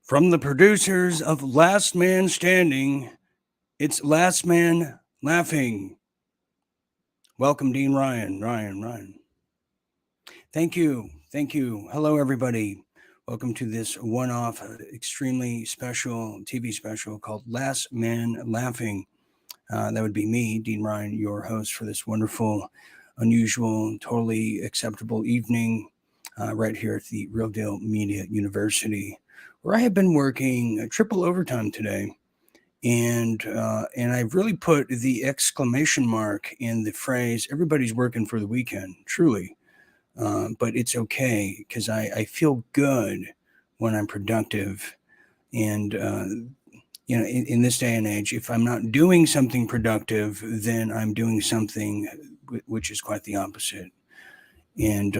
From the producers of Last Man Standing, it's Last Man Laughing. Welcome, Dean Ryan. Ryan. Thank you. Hello, everybody. Welcome to this one-off, extremely special TV special called Last Man Laughing. That would be me, Dean Ryan, your host for this wonderful, unusual, totally acceptable evening right here at the Real Deal Media University, where I have been working triple overtime today. And I've really put the exclamation mark in the phrase, everybody's working for the weekend, truly. But it's okay because I feel good when I'm productive. And, in this day and age, if I'm not doing something productive, then I'm doing something which is quite the opposite. And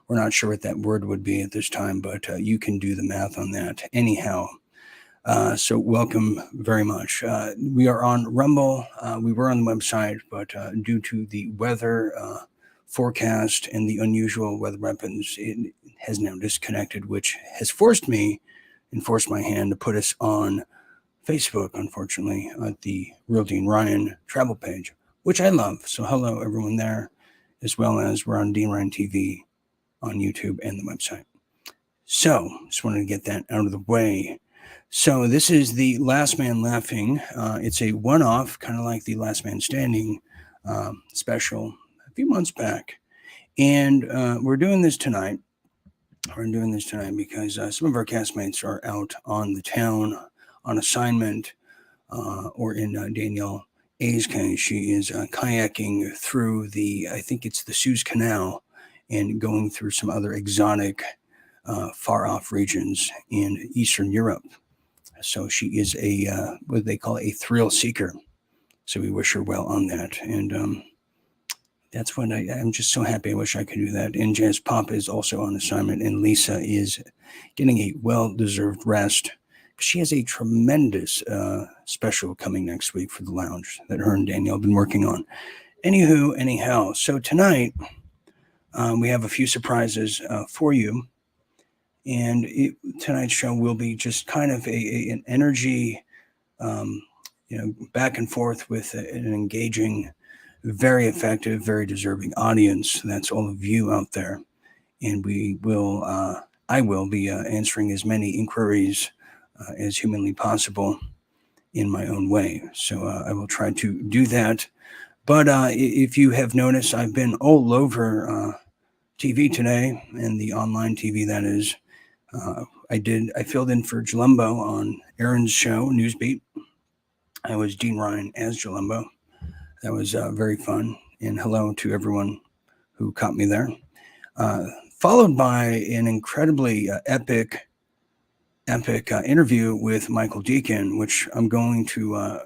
we're not sure what that word would be at this time, but you can do the math on that. Anyhow, so welcome very much. We are on Rumble. We were on the website, but due to the weather forecast and the unusual weather weapons, it has now disconnected, which has forced me and forced my hand to put us on Facebook, unfortunately, at the Real Dean Ryan travel page, which I love. So hello, everyone there, as well as we're on Dean Ryan TV on YouTube and the website. So just wanted to get that out of the way. So this is the Last Man Laughing. It's a one-off, kind of like the Last Man Standing special a few months back. And we're doing this tonight. We're doing this tonight because some of our castmates are out on the town on assignment, or in Danielle A's case, she is kayaking through I think it's the Suez Canal, and going through some other exotic, far-off regions in Eastern Europe. So she is what they call a thrill seeker. So we wish her well on that. And that's what I'm just so happy. I wish I could do that. And Jazz Pop is also on assignment. And Lisa is getting a well-deserved rest. She has a tremendous special coming next week for the lounge that her and Danielle have been working on. Anyhow, so tonight we have a few surprises for you. And tonight's show will be just kind of an energy, back and forth with an engaging, very effective, very deserving audience. That's all of you out there. And I will be answering as many inquiries as humanly possible in my own way. So I will try to do that. But if you have noticed, I've been all over TV today, and the online TV, that is. I filled in for Jalumbo on Aaron's show, Newsbeat. I was Dean Ryan as Jalumbo. That was very fun. And hello to everyone who caught me there. Followed by an incredibly epic interview with Michael Deacon, which I'm going to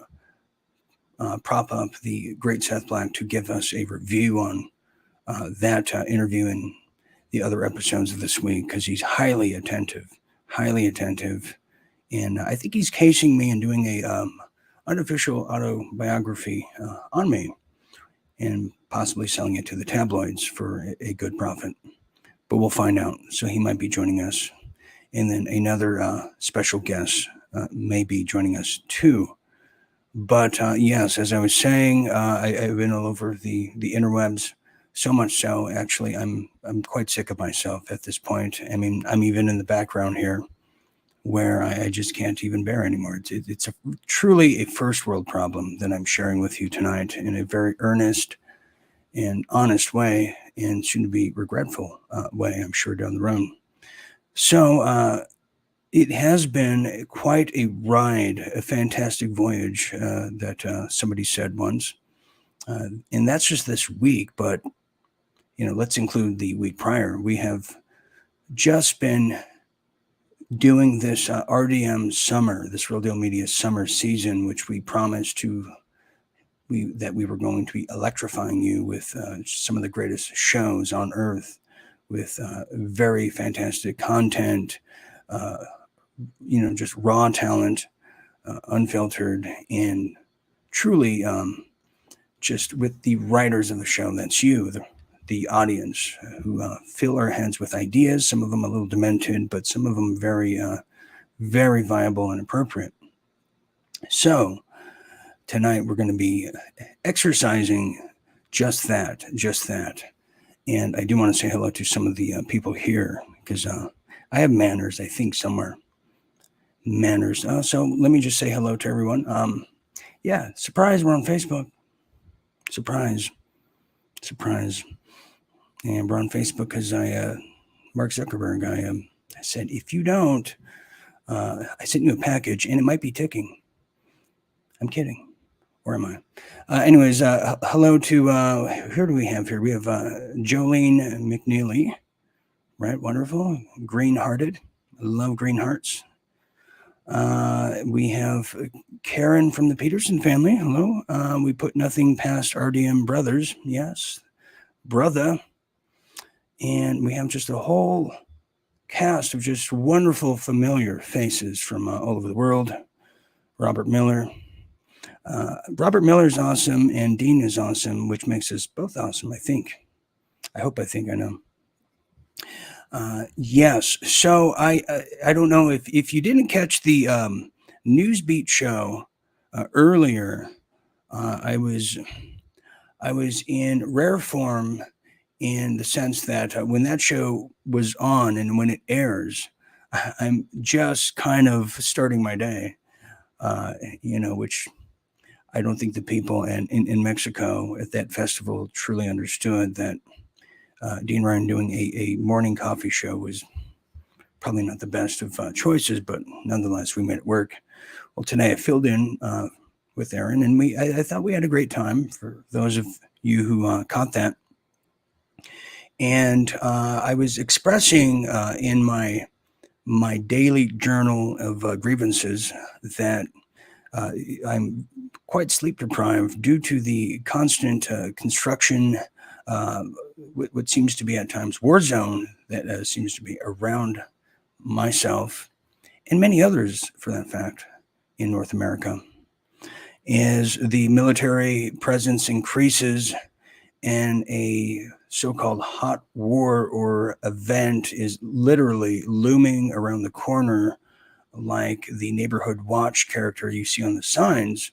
prop up the great Seth Black to give us a review on that interview and the other episodes of this week, because he's highly attentive, and I think he's casing me and doing a unofficial autobiography on me, and possibly selling it to the tabloids for a good profit. But we'll find out. So he might be joining us, and then another special guest may be joining us too. But yes, as I was saying, I've been all over the interwebs. So much so, actually, I'm quite sick of myself at this point. I mean, I'm even in the background here, where I just can't even bear anymore. It's truly a first world problem that I'm sharing with you tonight in a very earnest and honest way, and soon to be regretful way, I'm sure, down the road. So it has been quite a ride, a fantastic voyage, that somebody said once. And that's just this week, but let's include the week prior. We have just been doing this RDM summer, this Real Deal Media summer season, which we promised that we were going to be electrifying you with some of the greatest shows on earth, with very fantastic content, just raw talent, unfiltered, and truly just with the writers of the show. That's you, the audience, who fill our heads with ideas. Some of them a little demented, but some of them very very viable and appropriate. So tonight we're going to be exercising just that. And I do want to say hello to some of the people here because I have manners, I think, somewhere. Manners. So let me just say hello to everyone. Yeah, surprise, we're on Facebook. Surprise. And we're on Facebook because Mark Zuckerberg, I said, if you don't, I sent you a package and it might be ticking. I'm kidding. Or am I? Anyways, hello to, who do we have here? We have Jolene McNeely, right? Wonderful. Green-hearted. I love green hearts. We have Karen from the Peterson family. Hello. We put nothing past RDM Brothers. Yes. Brother. And we have just a whole cast of just wonderful, familiar faces from all over the world. Robert Miller. Robert Miller is awesome, and Dean is awesome, which makes us both awesome, I think. I know. Yes. So I don't know if you didn't catch the Newsbeat show earlier. I was in rare form in the sense that when that show was on and when it airs, I'm just kind of starting my day, which I don't think the people in Mexico at that festival truly understood that Dean Ryan doing a morning coffee show was probably not the best of choices, but nonetheless, we made it work. Well, today I filled in with Aaron, and I thought we had a great time for those of you who caught that. And I was expressing in my daily journal of grievances that I'm quite sleep deprived due to the constant construction, what seems to be at times war zone that seems to be around myself and many others, for that fact, in North America. As the military presence increases and a so-called hot war or event is literally looming around the corner, like the neighborhood watch character you see on the signs,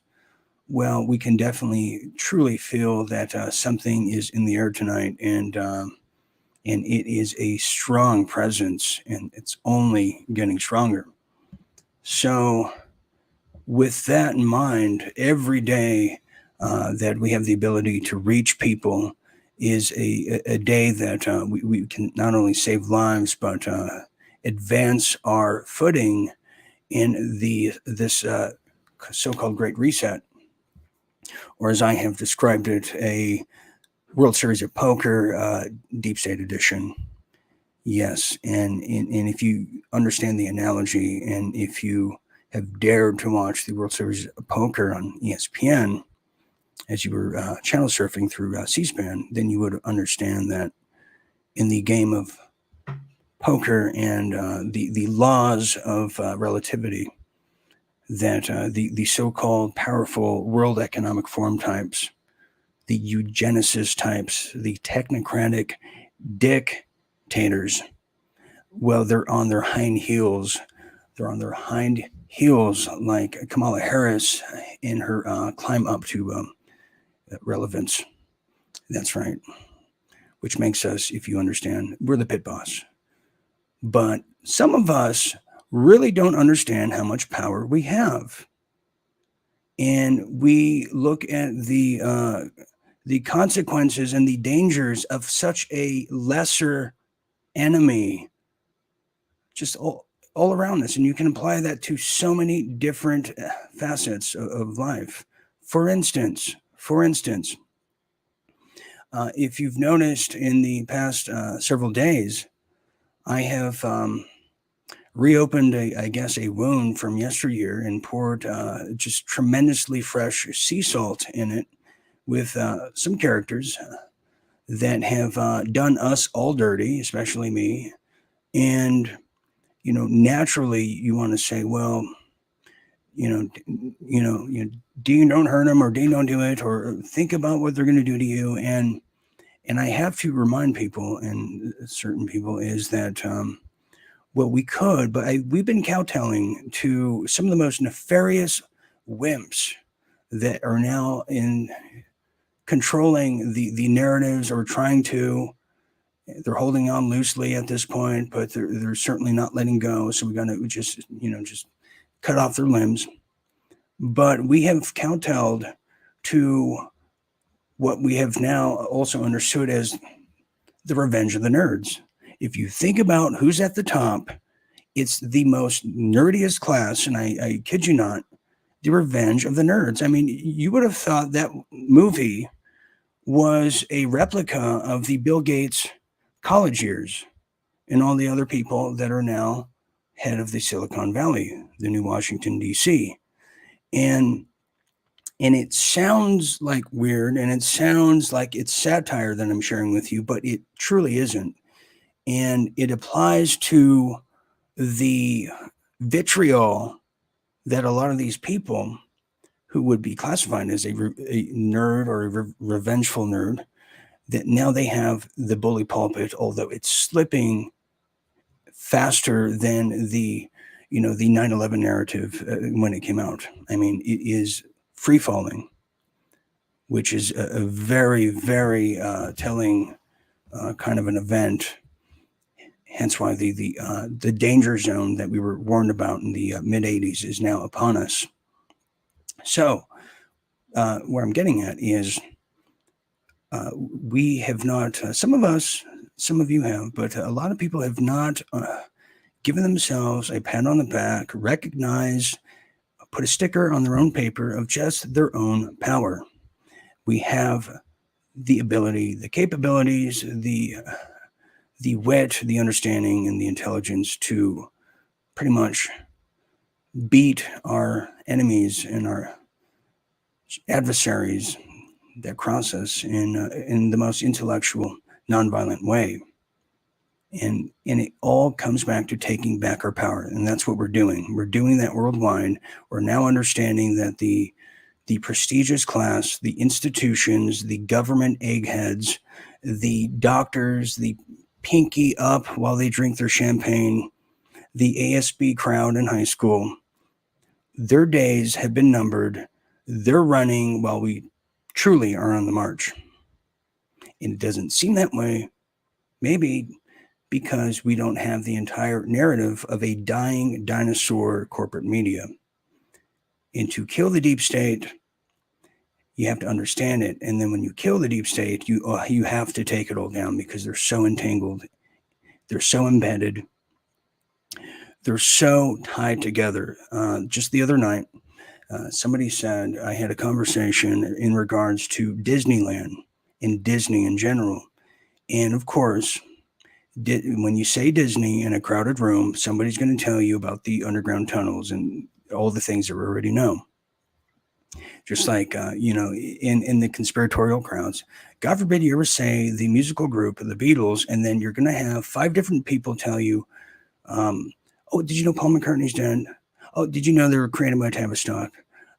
well, we can definitely truly feel that something is in the air tonight, and it is a strong presence, and it's only getting stronger. So with that in mind, every day that we have the ability to reach people is a day that we can not only save lives, but advance our footing in this so-called Great Reset, or as I have described it, a World Series of Poker Deep State Edition. Yes, and if you understand the analogy, and if you have dared to watch the World Series of Poker on ESPN as you were channel surfing through C-SPAN, then you would understand that in the game of poker and the laws of relativity, that the so-called powerful World Economic Forum types, the eugenicist types, the technocratic dictators, well, they're on their hind heels. They're on their hind heels like Kamala Harris in her climb up to relevance. That's right. Which makes us, if you understand, we're the pit boss. But some of us really don't understand how much power we have. And we look at the consequences and the dangers of such a lesser enemy just all around us. And you can apply that to so many different facets of life. For instance, if you've noticed in the past several days, I have reopened, a wound from yesteryear and poured just tremendously fresh sea salt in it with some characters that have done us all dirty, especially me. And, naturally you want to say, well, Dean, don't hurt them, or Dean, don't do it, or think about what they're going to do to you. And I have to remind people, and certain people, is that Well, we could, but we've been kowtowing to some of the most nefarious wimps that are now in controlling the narratives, or trying to. They're holding on loosely at this point, but they're certainly not letting go. So we're gonna just cut off their limbs. But we have kowtowed to what we have now also understood as the revenge of the nerds. If you think about who's at the top, it's the most nerdiest class, and I kid you not, the revenge of the nerds. I mean, you would have thought that movie was a replica of the Bill Gates college years and all the other people that are now head of the Silicon Valley, the new Washington, D.C. And it sounds like weird, and it sounds like it's satire that I'm sharing with you, but it truly isn't. And it applies to the vitriol that a lot of these people who would be classified as a nerd or a revengeful nerd, that now they have the bully pulpit, although it's slipping faster than the 9/11 narrative when it came out. I mean, it is free falling, which is a very, very telling kind of an event. Hence why the danger zone that we were warned about in the mid 80s is now upon us. So where I'm getting at is we have not, some of us, some of you have, but a lot of people have not given themselves a pat on the back, recognize, put a sticker on their own paper of just their own power. We have the ability, the capabilities, the wit, the understanding, and the intelligence to pretty much beat our enemies and our adversaries that cross us in the most intellectual, nonviolent way. And it all comes back to taking back our power. And that's what we're doing. We're doing that worldwide. We're now understanding that the prestigious class, the institutions, the government eggheads, the doctors, the pinky up while they drink their champagne, the ASB crowd in high school, their days have been numbered. They're running while we truly are on the march. And it doesn't seem that way, maybe because we don't have the entire narrative of a dying dinosaur corporate media. And to kill the deep state, you have to understand it. And then when you kill the deep state, you have to take it all down, because they're so entangled, they're so embedded, they're so tied together. Just the other night, somebody said, I had a conversation in regards to Disneyland and Disney in general. And of course, when you say Disney in a crowded room, somebody's going to tell you about the underground tunnels and all the things that we already know. Just like, in the conspiratorial crowds. God forbid you ever say the musical group, the Beatles, and then you're going to have 5 different people tell you, oh, did you know Paul McCartney's dead? Oh, did you know they were created by Tavistock?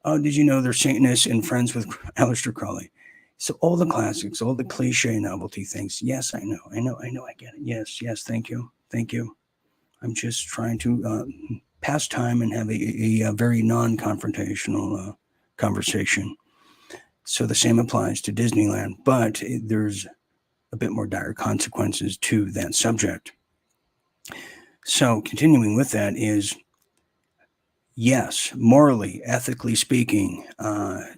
Oh, did you know they're Satanists and friends with Aleister Crowley? So all the classics, all the cliche novelty things. Yes, I know, I get it. Yes, thank you. I'm just trying to pass time and have a very non-confrontational conversation. So the same applies to Disneyland, but there's a bit more dire consequences to that subject. So continuing with that is, yes, morally, ethically speaking,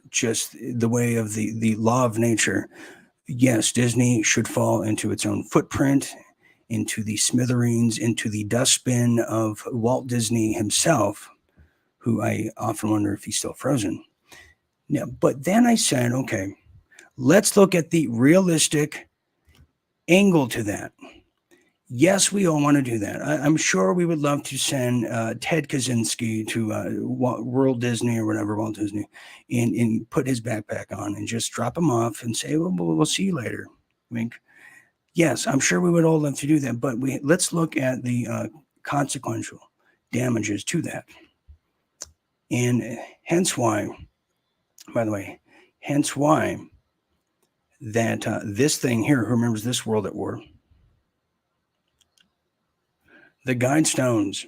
just the way of the law of nature, yes, Disney should fall into its own footprint, into the smithereens, into the dustbin of Walt Disney himself, who I often wonder if he's still frozen. Now, but then I said, okay, let's look at the realistic angle to that. Yes, we all want to do that. I'm sure we would love to send Ted Kaczynski to World Disney or whatever, Walt Disney, and put his backpack on and just drop him off and say, well, we'll see you later. Wink. Yes, I'm sure we would all love to do that, but let's look at the consequential damages to that. And hence why, by the way, that this thing here, who remembers this World at War? the guidestones.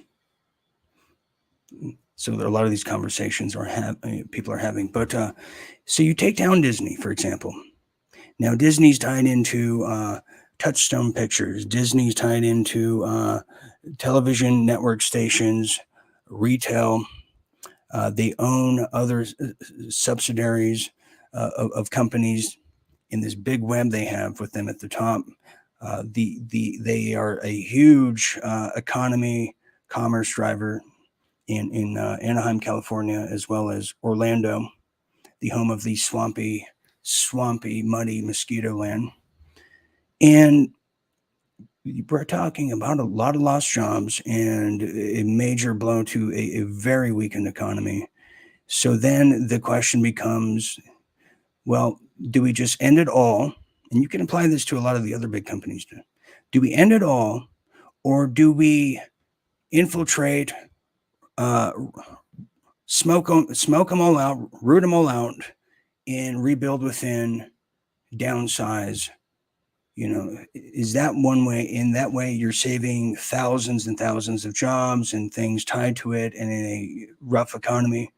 So there are a lot of these conversations people are having. But so you take down Disney, for example. Now Disney's tied into Touchstone Pictures. Disney's tied into television network stations, retail. They own other subsidiaries of companies in this big web they have with them at the top. They are a huge economy commerce driver in Anaheim, California, as well as Orlando, the home of the swampy, muddy mosquito land. And we're talking about a lot of lost jobs and a major blow to a very weakened economy. So then the question becomes, well, do we just end it all? And you can apply this to a lot of the other big companies too. Do we end it all, or do we infiltrate, smoke them all out, root them all out, and rebuild within, downsize? Is that one way? In that way, you're saving thousands and thousands of jobs and things tied to it, and in a rough economy.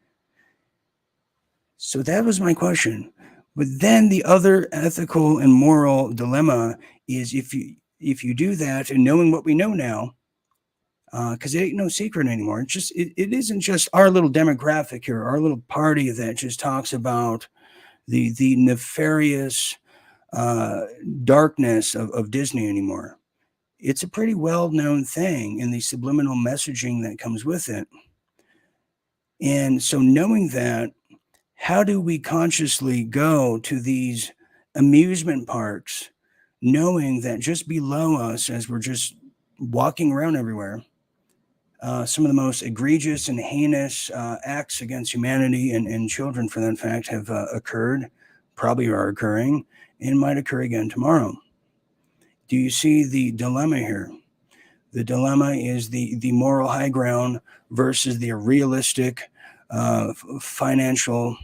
So that was my question. But then the other ethical and moral dilemma is if you do that, and knowing what we know now, because it ain't no secret anymore. It isn't just our little demographic here, our little party that just talks about the nefarious darkness of Disney anymore. It's a pretty well-known thing in the subliminal messaging that comes with it. And so knowing that, how do we consciously go to these amusement parks, knowing that just below us, as we're just walking around everywhere, some of the most egregious and heinous acts against humanity and children, for that fact, have occurred, probably are occurring, and might occur again tomorrow. Do you see the dilemma here? The dilemma is the moral high ground versus the realistic financial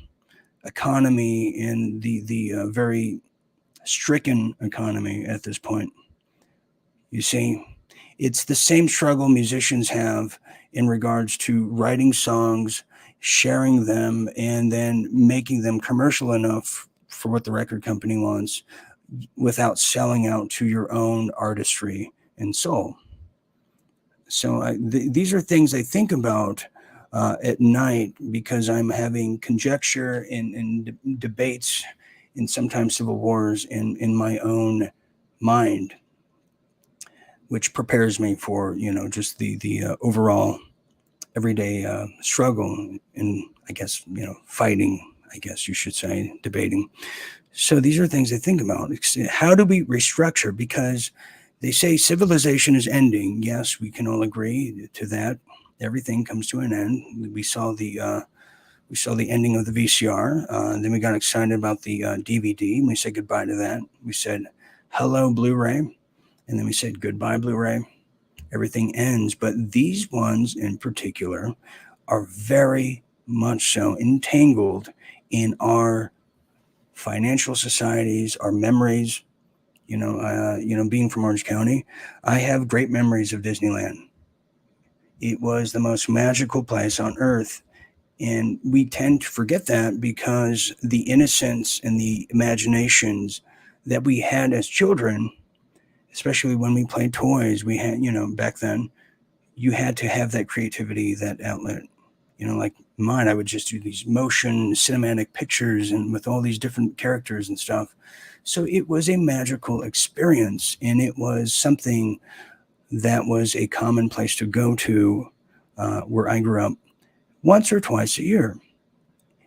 economy and the very stricken economy at this point. You see, it's the same struggle musicians have in regards to writing songs, sharing them, and then making them commercial enough for what the record company wants without selling out to your own artistry and soul. So these are things I think about at night, because I'm having conjecture and debates and sometimes civil wars in my own mind, which prepares me for, just the overall everyday struggle and, I guess, fighting, I guess you should say, debating. So these are things I think about. How do we restructure? Because they say civilization is ending. Yes, we can all agree to that. Everything comes to an end. We saw the ending of the VCR. Then we got excited about the DVD, and we said goodbye to that. We said hello Blu-ray, and then we said goodbye Blu-ray. Everything ends, but these ones in particular are very much so entangled in our financial societies, our memories. Being from Orange County, I have great memories of Disneyland. It was the most magical place on earth. And we tend to forget that because the innocence and the imaginations that we had as children, especially when we played toys, we had, back then, you had to have that creativity, that outlet. Like mine, I would just do these motion cinematic pictures and with all these different characters and stuff. So it was a magical experience, and it was something that was a common place to go to where I grew up once or twice a year.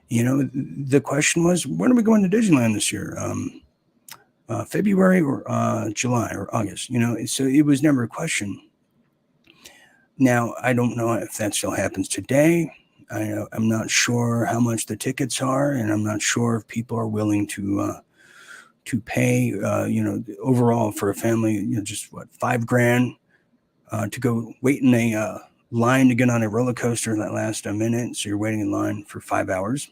The question was, when are we going to Disneyland this year? February or July or August? So it was never a question. Now, I don't know if that still happens today. I'm not sure how much the tickets are, and I'm not sure if people are willing to pay, overall for a family, just what, $5,000 to go wait in a line to get on a roller coaster that lasts a minute. So you're waiting in line for 5 hours.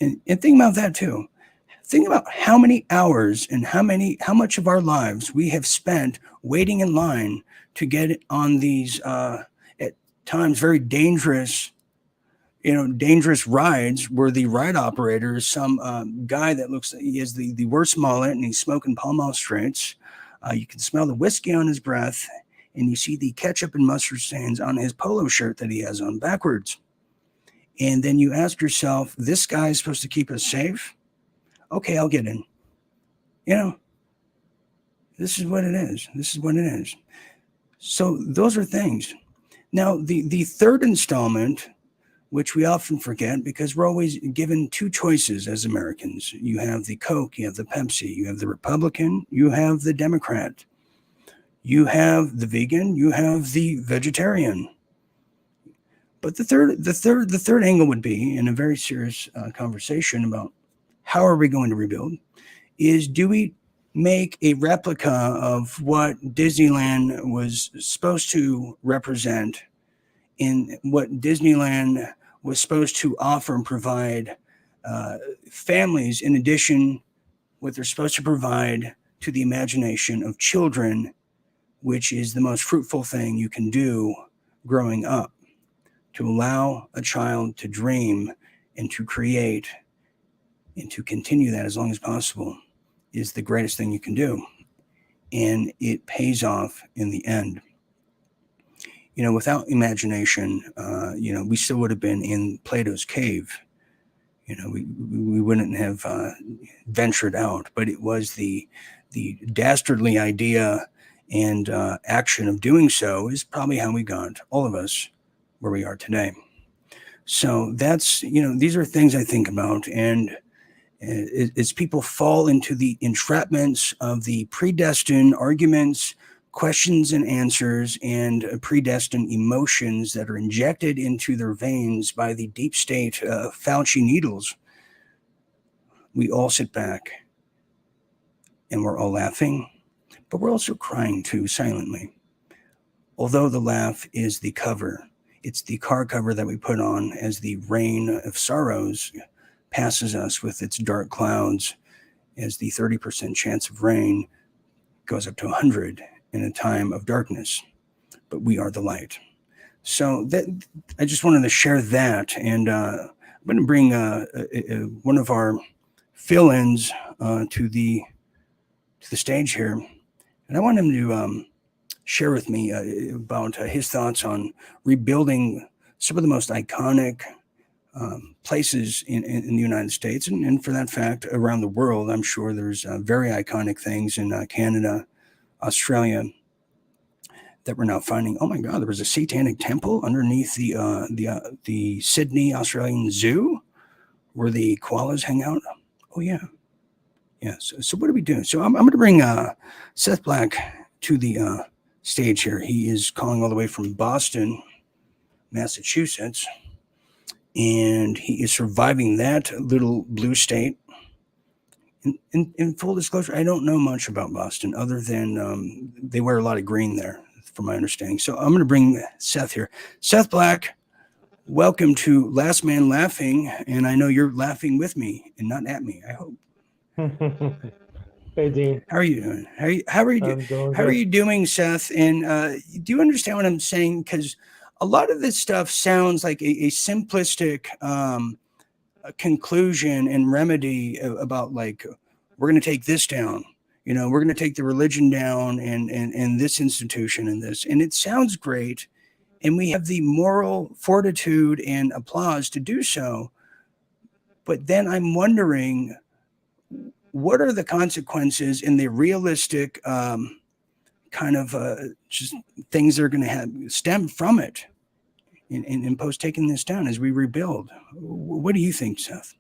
And think about that too. Think about how many hours and how much of our lives we have spent waiting in line to get on these at times very dangerous, dangerous rides where the ride operator is some guy that looks like he has the worst mullet and he's smoking Pall Mall straights. You can smell the whiskey on his breath, and you see the ketchup and mustard stains on his polo shirt that he has on backwards. And then you ask yourself, this guy is supposed to keep us safe? Okay, I'll get in. This is what it is. This is what it is. So those are things. Now, the third installment, which we often forget because we're always given two choices as Americans. You have the Coke, you have the Pepsi, you have the Republican, you have the Democrat, you have the vegan, you have the vegetarian. But the third angle would be, in a very serious conversation about how are we going to rebuild, is do we make a replica of what Disneyland was supposed to represent, in what Disneyland was supposed to offer and provide families, in addition what they're supposed to provide to the imagination of children, which is the most fruitful thing you can do growing up. To allow a child to dream and to create and to continue that as long as possible is the greatest thing you can do. And it pays off in the end. Without imagination, we still would have been in Plato's cave. We wouldn't have ventured out, but it was the dastardly idea and action of doing so is probably how we got, all of us, where we are today. So that's, these are things I think about. And as people fall into the entrapments of the predestined arguments, questions and answers, and predestined emotions that are injected into their veins by the deep state Fauci needles, we all sit back and we're all laughing, but we're also crying too, silently. Although the laugh is the cover. It's the car cover that we put on as the rain of sorrows passes us with its dark clouds, as the 30% chance of rain goes up to 100 in a time of darkness. But we are the light. So that I just wanted to share that, and I'm going to bring one of our fill-ins to the stage here, and I want him to share with me about his thoughts on rebuilding some of the most iconic places in the United States, and for that fact, around the world. I'm sure there's very iconic things in Canada, Australia, that we're now finding. Oh my God, there was a satanic temple underneath the Sydney Australian Zoo where the koalas hang out. Oh yeah. So what do we do? So I'm going to bring Seth Black to the stage here. He is calling all the way from Boston, Massachusetts, and he is surviving that little blue state. In full disclosure, I don't know much about Boston other than they wear a lot of green there, from my understanding. So I'm going to bring Seth here. Seth Black, welcome to Last Man Laughing, and I know you're laughing with me and not at me, I hope. Hey, Dean. How are you doing? How are you doing? How are you doing, Seth? And do you understand what I'm saying? Because a lot of this stuff sounds like a simplistic conclusion and remedy about, like, we're going to take this down. We're going to take the religion down and this institution and this. And it sounds great. And we have the moral fortitude and applause to do so. But then I'm wondering, what are the consequences in the realistic kind of just things that are going to have stem from it in post taking this down as we rebuild? What do you think, Seth?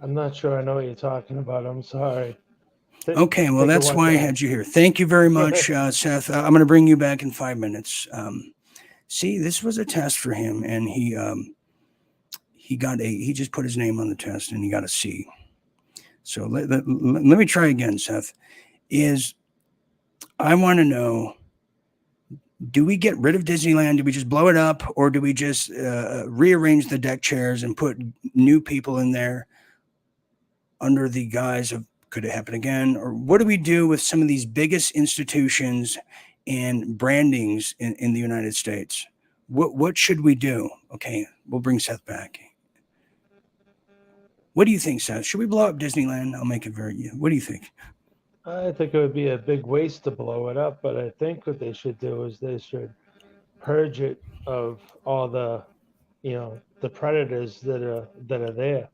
I'm not sure I know what you're talking about. I'm sorry. Okay, well, that's why I had you here. Thank you very much, Seth. I'm going to bring you back in 5 minutes. See, this was a test for him, and he just put his name on the test, and he got a C. So let me try again, Seth. I want to know, do we get rid of Disneyland? Do we just blow it up? Or do we just rearrange the deck chairs and put new people in there? under the guise of could it happen again? Or what do we do with some of these biggest institutions and brandings in the United States? What should we do? Okay, we'll bring Seth back. What do you think, Seth? Should we blow up Disneyland? I'll make it very. What do you think? I think it would be a big waste to blow it up, but I think what they should do is they should purge it of all the, the predators that are there.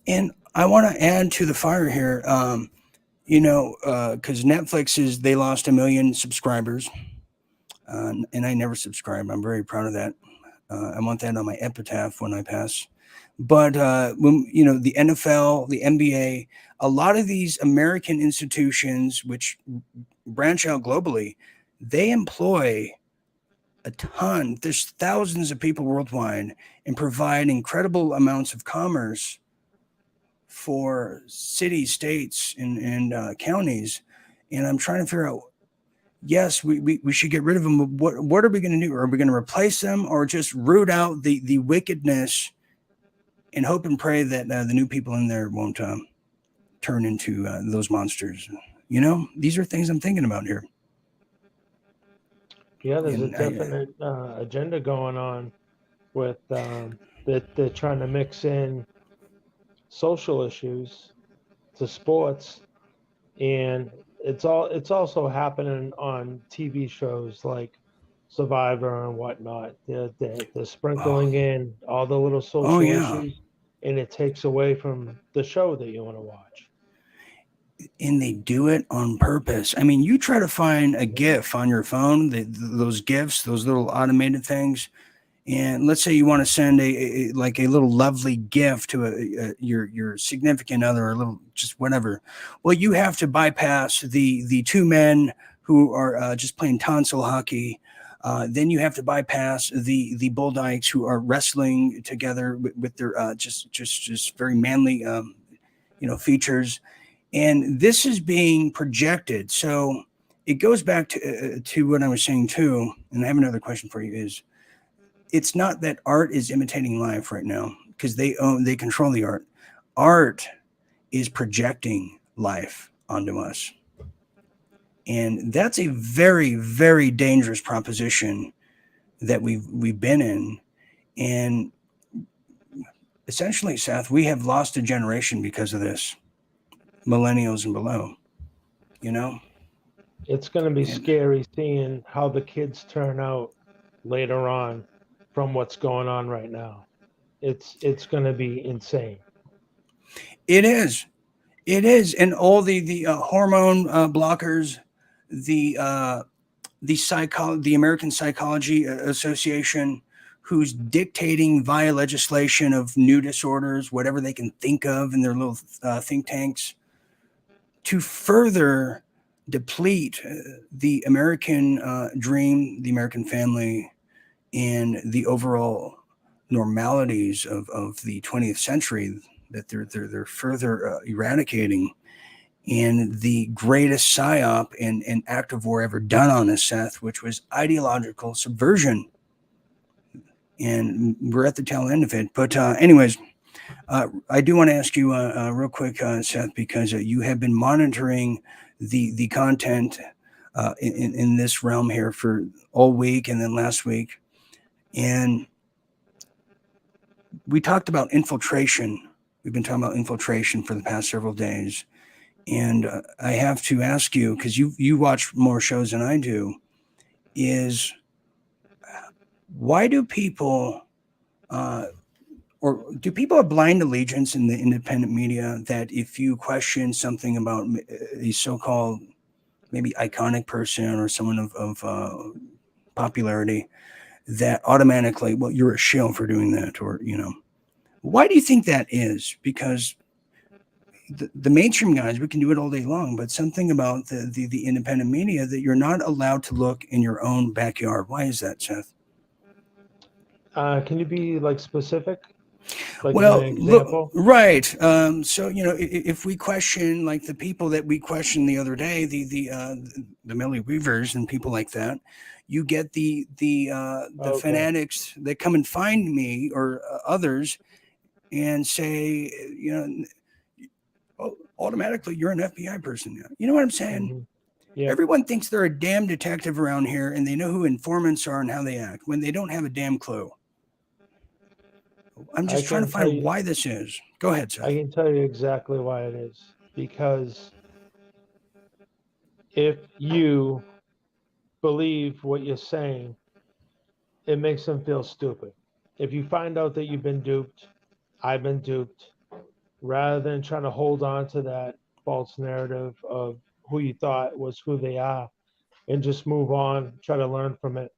And I want to add to the fire here, because Netflix they lost 1 million subscribers, and I never subscribe. I'm very proud of that. I want that on my epitaph when I pass. But when the NFL, the NBA, a lot of these American institutions which branch out globally, they employ a ton. There's thousands of people worldwide and provide incredible amounts of commerce for cities, states, and counties. And I'm trying to figure out. Yes, we should get rid of them. What are we going to do? Are we going to replace them or just root out the wickedness and hope and pray that the new people in there won't turn into those monsters? These are things I'm thinking about here. Yeah, there's a definite agenda going on with that they're trying to mix in social issues to sports, and it's also happening on TV shows like Survivor and whatnot. They're sprinkling in all the little social issues, and it takes away from the show that you want to watch. And they do it on purpose. I mean, you try to find a GIF on your phone, those GIFs, those little automated things, and let's say you want to send a little lovely gift to your significant other, or a little just whatever. Well, you have to bypass the two men who are just playing tonsil hockey. Then you have to bypass the bull dykes who are wrestling together with their just very manly features. And this is being projected. So it goes back to what I was saying too. And I have another question for you is, it's not that art is imitating life right now because they control the art. Art is projecting life onto us. And that's a very, very dangerous proposition that we've been in. And essentially, Seth, we have lost a generation because of this. Millennials and below, It's going to be scary seeing how the kids turn out later on from what's going on right now. It's going to be insane. It is, and all the hormone blockers, the American Psychology Association, who's dictating via legislation of new disorders, whatever they can think of in their little think tanks, to further deplete the American dream, the American family, and the overall normalities of the 20th century that they're further eradicating. And the greatest psyop and act of war ever done on us, Seth, which was ideological subversion. And we're at the tail end of it. But anyways, I do want to ask you real quick, Seth, because you have been monitoring the content in this realm here for all week and then last week. And we talked about infiltration. We've been talking about infiltration for the past several days. And I have to ask you, because you watch more shows than I do, is why do people or do people have blind allegiance in the independent media that if you question something about a so-called maybe iconic person or someone of popularity, that automatically, well, you're a shill for doing that, or why do you think that is? Because the mainstream guys, we can do it all day long, but something about the independent media that you're not allowed to look in your own backyard. Why is that, Seth? Can you be specific? Well, an example? look, right. So if we question like the people that we questioned the other day, the Millie Weavers and people like that, you get the Okay. fanatics that come and find me or others and say, automatically you're an FBI person now. You know what I'm saying? Mm-hmm. Yeah. Everyone thinks they're a damn detective around here and they know who informants are and how they act when they don't have a damn clue. I'm just trying to find why this is. Go ahead, Seth. I can tell you exactly why it is. Because if you believe what you're saying, it makes them feel stupid. If you find out that you've been duped, I've been duped, rather than trying to hold on to that false narrative of who you thought was who they are and just move on, try to learn from it.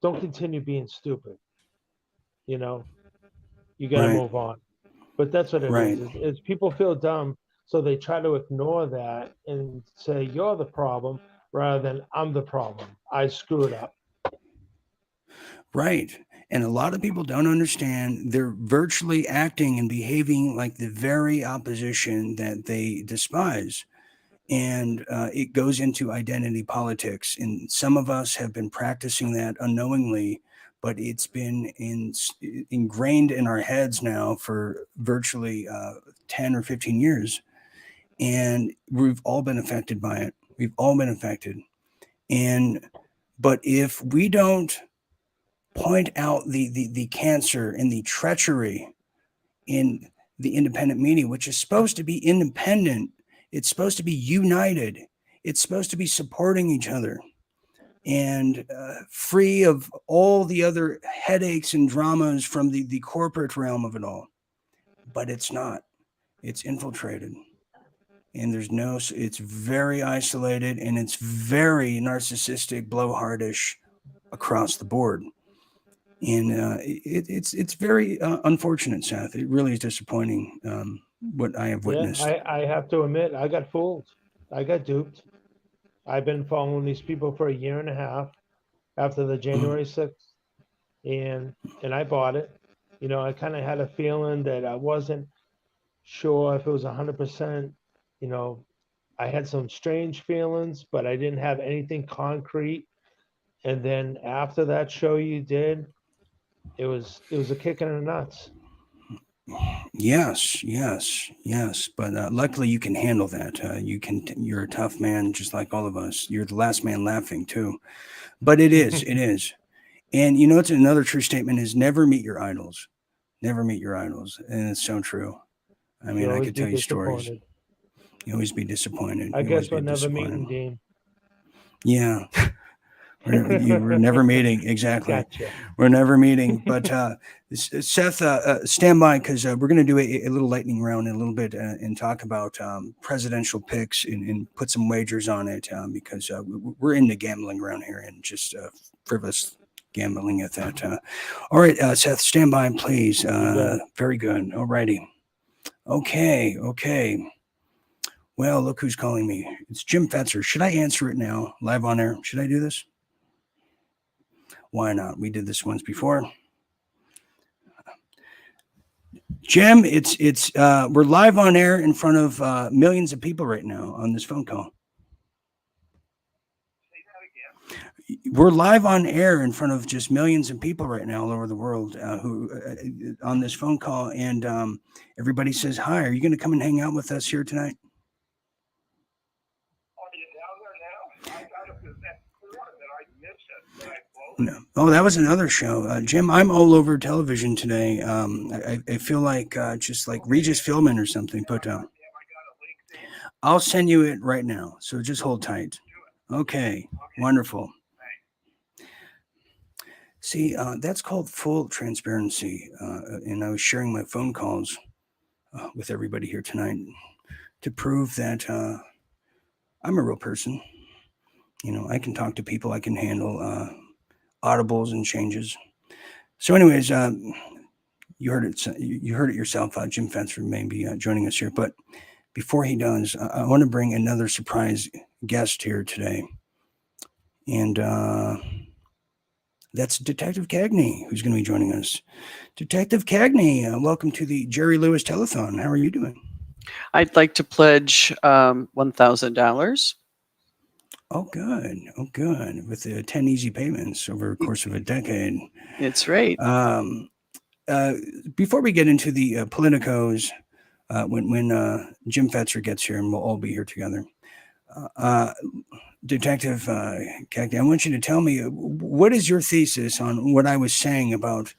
Don't continue being stupid. You know, you got to move on. But that's what it is people feel dumb, so they try to ignore that and say you're the problem rather than I'm the problem. I screwed up. Right. And a lot of people don't understand. They're virtually acting and behaving like the very opposition that they despise. And it goes into identity politics. And some of us have been practicing that unknowingly, but it's been ingrained in our heads now for virtually 10 or 15 years. And we've all been affected by it. We've all been affected. But if we don't point out the cancer and the treachery in the independent media, which is supposed to be independent, it's supposed to be united, it's supposed to be supporting each other and free of all the other headaches and dramas from the corporate realm of it all. But it's not. It's infiltrated. And it's very isolated and it's very narcissistic, blowhardish across the board. And it's very unfortunate, Seth. It really is disappointing what I have witnessed. Yeah, I have to admit, I got fooled. I got duped. I've been following these people for a year and a half after the January 6th, and I bought it. You know, I kind of had a feeling that I wasn't sure if it was 100%. You know, I had some strange feelings, but I didn't have anything concrete. And then after that show you did, it was a kick in the nuts. Yes. But luckily, you can handle that. You're a tough man, just like all of us. You're the last man laughing too. But it is. And you know, it's another true statement: is never meet your idols. Never meet your idols, and it's so true. I mean, I could tell you stories. You always be disappointed. I guess we're never meeting, Dean. Yeah. We're never meeting. Exactly. Gotcha. We're never meeting. But Seth, stand by because we're going to do a little lightning round in a little bit and talk about presidential picks and put some wagers on it because we're into gambling around here and just frivolous gambling at that. All right, Seth, stand by, please. Very good. All righty. Okay. Well, look who's calling me. It's Jim Fetzer. Should I answer it now, live on air? Should I do this? Why not? We did this once before. Jim, it's we're live on air in front of millions of people right now on this phone call. Say that again. We're live on air in front of just millions of people right now all over the world who on this phone call, and everybody says hi. Are you going to come and hang out with us here tonight? Are you down there now? I got it that before that I missed it. That I No. Oh, that was another show. Jim, I'm all over television today. I feel like just like Regis Philbin or something put down. I'll send you it right now. So just hold tight. Okay. Wonderful. See, that's called full transparency. And I was sharing my phone calls with everybody here tonight to prove that I'm a real person. You know, I can talk to people. I can handle audibles and changes. So anyways, you heard it. You heard it yourself. Jim Fetzer may be joining us here. But before he does, I want to bring another surprise guest here today. And that's Detective Cagney, who's going to be joining us. Detective Cagney, welcome to the Jerry Lewis Telethon. How are you doing? I'd like to pledge $1,000. Oh, good. With the 10 easy payments over the course of a decade. That's right. Before we get into the politicos, when Jim Fetzer gets here, and we'll all be here together. Detective Cagney, I want you to tell me, what is your thesis on what I was saying about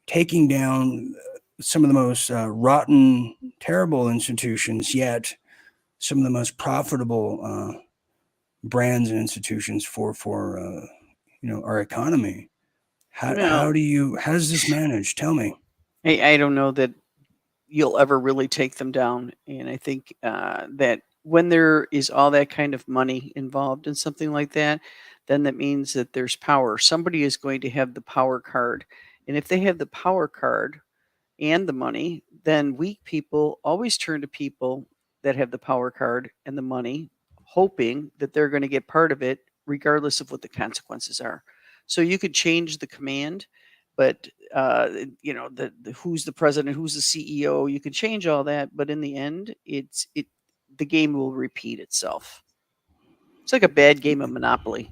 taking down some of the most rotten, terrible institutions, yet some of the most profitable brands and institutions for our economy. How does this manage? Tell me. I don't know that you'll ever really take them down, and I think that when there is all that kind of money involved in something like that, then that means that there's power. Somebody is going to have the power card, and if they have the power card and the money, then weak people always turn to people that have the power card and the money, hoping that they're going to get part of it, regardless of what the consequences are. So you could change the command, but the who's the president, who's the CEO, you can change all that, but in the end, the game will repeat itself. It's like a bad game of Monopoly.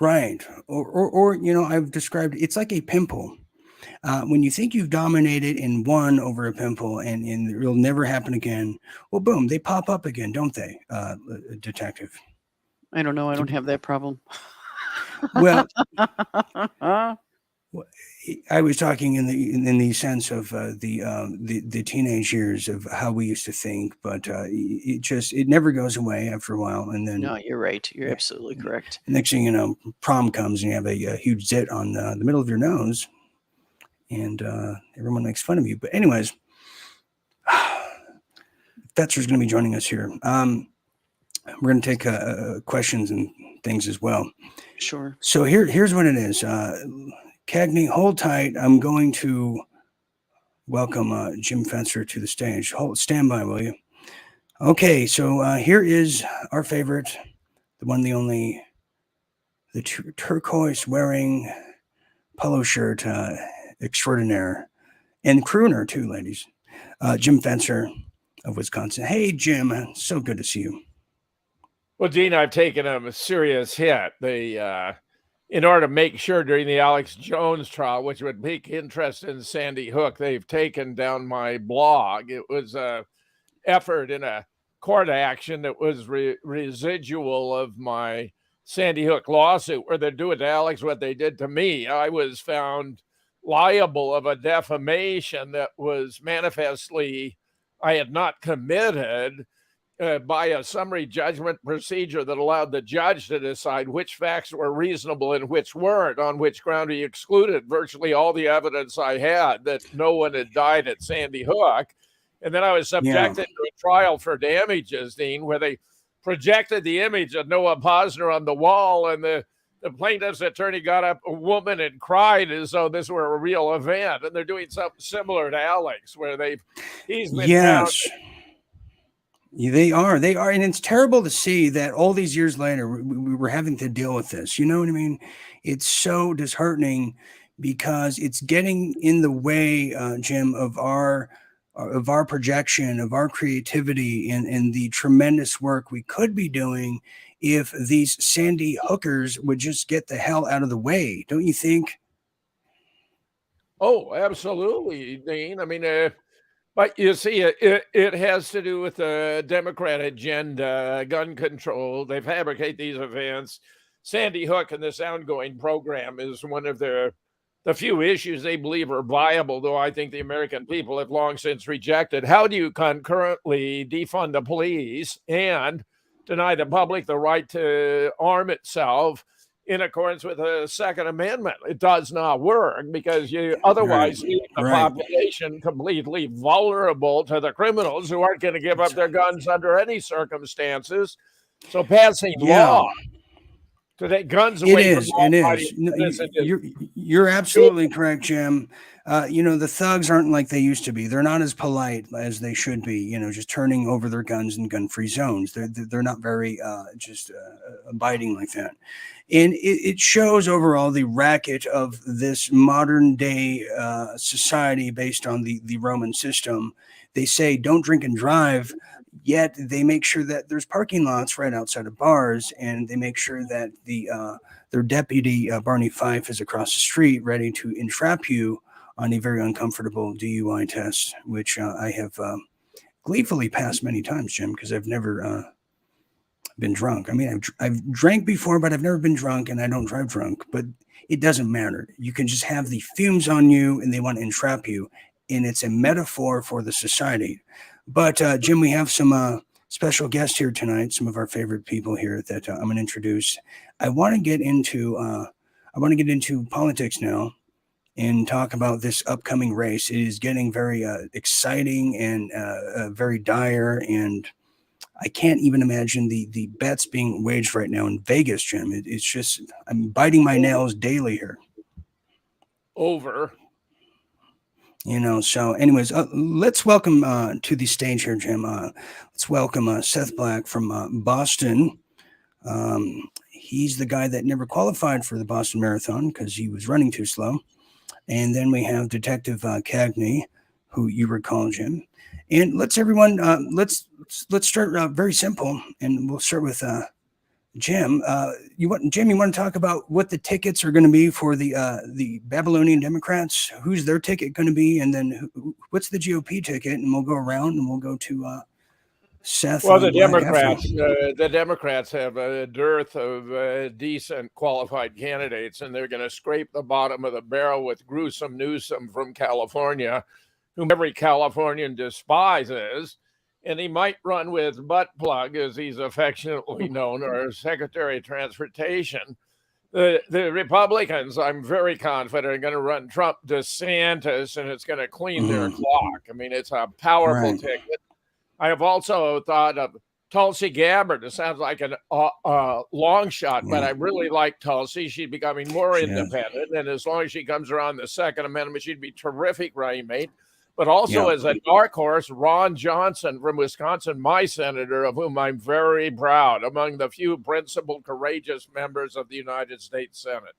Right. Or I've described it's like a pimple. When you think you've dominated and won over a pimple and it'll never happen again, well, boom, they pop up again, don't they, Detective? I don't know. I don't have that problem. Well, I was talking in the sense of the teenage years of how we used to think, but it never goes away after a while, and then No, you're right. You're absolutely correct. next thing you know, prom comes and you have a huge zit on the middle of your nose, and everyone makes fun of you. But anyways, Fetzer's going to be joining us here. We're going to take questions and things as well. Sure. So here's what it is. Cagney, hold tight. I'm going to welcome Jim Fetzer to the stage. Stand by, will you? Okay, so here is our favorite, the one, the only, the turquoise wearing polo shirt extraordinaire and crooner too, ladies. Jim Fetzer of Wisconsin. Hey, Jim, so good to see you. Well, Dean, I've taken a serious hit. In order to make sure during the Alex Jones trial, which would pique interest in Sandy Hook, they've taken down my blog. It was an effort in a court action that was residual of my Sandy Hook lawsuit, where they're doing to Alex what they did to me. I was found liable of a defamation that was manifestly I had not committed by a summary judgment procedure that allowed the judge to decide which facts were reasonable and which weren't, on which ground he excluded virtually all the evidence I had that no one had died at Sandy Hook. And then I was subjected to a trial for damages, Dean, where they projected the image of Noah Posner on the wall, and the plaintiff's attorney got up, a woman, and cried as though this were a real event. And they're doing something similar to Alex, where he's been found. They are, and it's terrible to see that all these years later we were having to deal with this. You know what I mean? It's so disheartening because it's getting in the way, Jim, of our projection, of our creativity, and the tremendous work we could be doing if these Sandy Hookers would just get the hell out of the way. Don't you think? Oh, absolutely, Dean. I mean, but you see, it has to do with the Democrat agenda, gun control. They fabricate these events. Sandy Hook and this ongoing program is one of the few issues they believe are viable, though I think the American people have long since rejected. How do you concurrently defund the police and deny the public the right to arm itself in accordance with the Second Amendment? It does not work because you otherwise leave the population completely vulnerable to the criminals who aren't going to give up their guns under any circumstances. So passing law to take guns away from law-abiding citizens. You're absolutely correct, Jim. The thugs aren't like they used to be. They're not as polite as they should be, just turning over their guns in gun-free zones. They're not very abiding like that. And it shows overall the racket of this modern day society based on the Roman system. They say don't drink and drive, yet they make sure that there's parking lots right outside of bars, and they make sure that their deputy Barney Fife is across the street ready to entrap you on a very uncomfortable DUI test, which I have gleefully passed many times, Jim, because I've never been drunk. I mean, I've drank before, but I've never been drunk, and I don't drive drunk. But it doesn't matter. You can just have the fumes on you, and they want to entrap you, and it's a metaphor for the society. But Jim, we have some special guests here tonight. Some of our favorite people here that I'm going to introduce. I want to get into politics now and talk about this upcoming race. It is getting very exciting and very dire, and I can't even imagine the bets being waged right now in Vegas, Jim. It's just, I'm biting my nails daily here. Over. So anyways, let's welcome to the stage here, Jim. Let's welcome Seth Black from Boston. He's the guy that never qualified for the Boston Marathon because he was running too slow. And then we have Detective Cagney, who you recall, Jim. And let's start very simple, and we'll start with Jim. You want to talk about what the tickets are going to be for the Babylonian Democrats? Who's their ticket going to be, and then what's the GOP ticket? And we'll go around, and we'll go to Seth. Well, the Democrats have a dearth of decent qualified candidates, and they're going to scrape the bottom of the barrel with Gruesome Newsom from California, whom every Californian despises. And he might run with Butt Plug, as he's affectionately known, or Secretary of Transportation. The Republicans, I'm very confident, are going to run Trump DeSantis, and it's going to clean their clock. I mean, it's a powerful ticket. I have also thought of Tulsi Gabbard. It sounds like a long shot, but I really like Tulsi. She's becoming more independent, and as long as she comes around the Second Amendment, she'd be terrific running mate. But also as a dark horse, Ron Johnson from Wisconsin, my senator, of whom I'm very proud, among the few principled, courageous members of the United States Senate.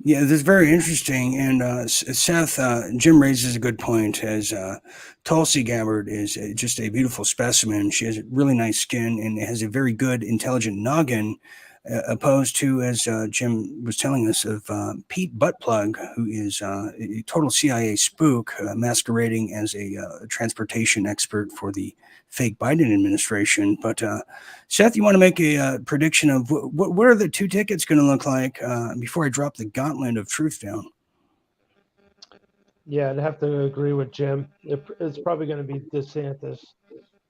Yeah, this is very interesting. And Seth, Jim raises a good point, as Tulsi Gabbard is just a beautiful specimen. She has really nice skin and has a very good, intelligent noggin, opposed to, as Jim was telling us, of Pete Buttplug, who is a total CIA spook masquerading as a transportation expert for the fake Biden administration. But Seth, you want to make a prediction of what are the two tickets going to look like before I drop the gauntlet of truth down? Yeah, I'd have to agree with Jim. It's probably going to be DeSantis.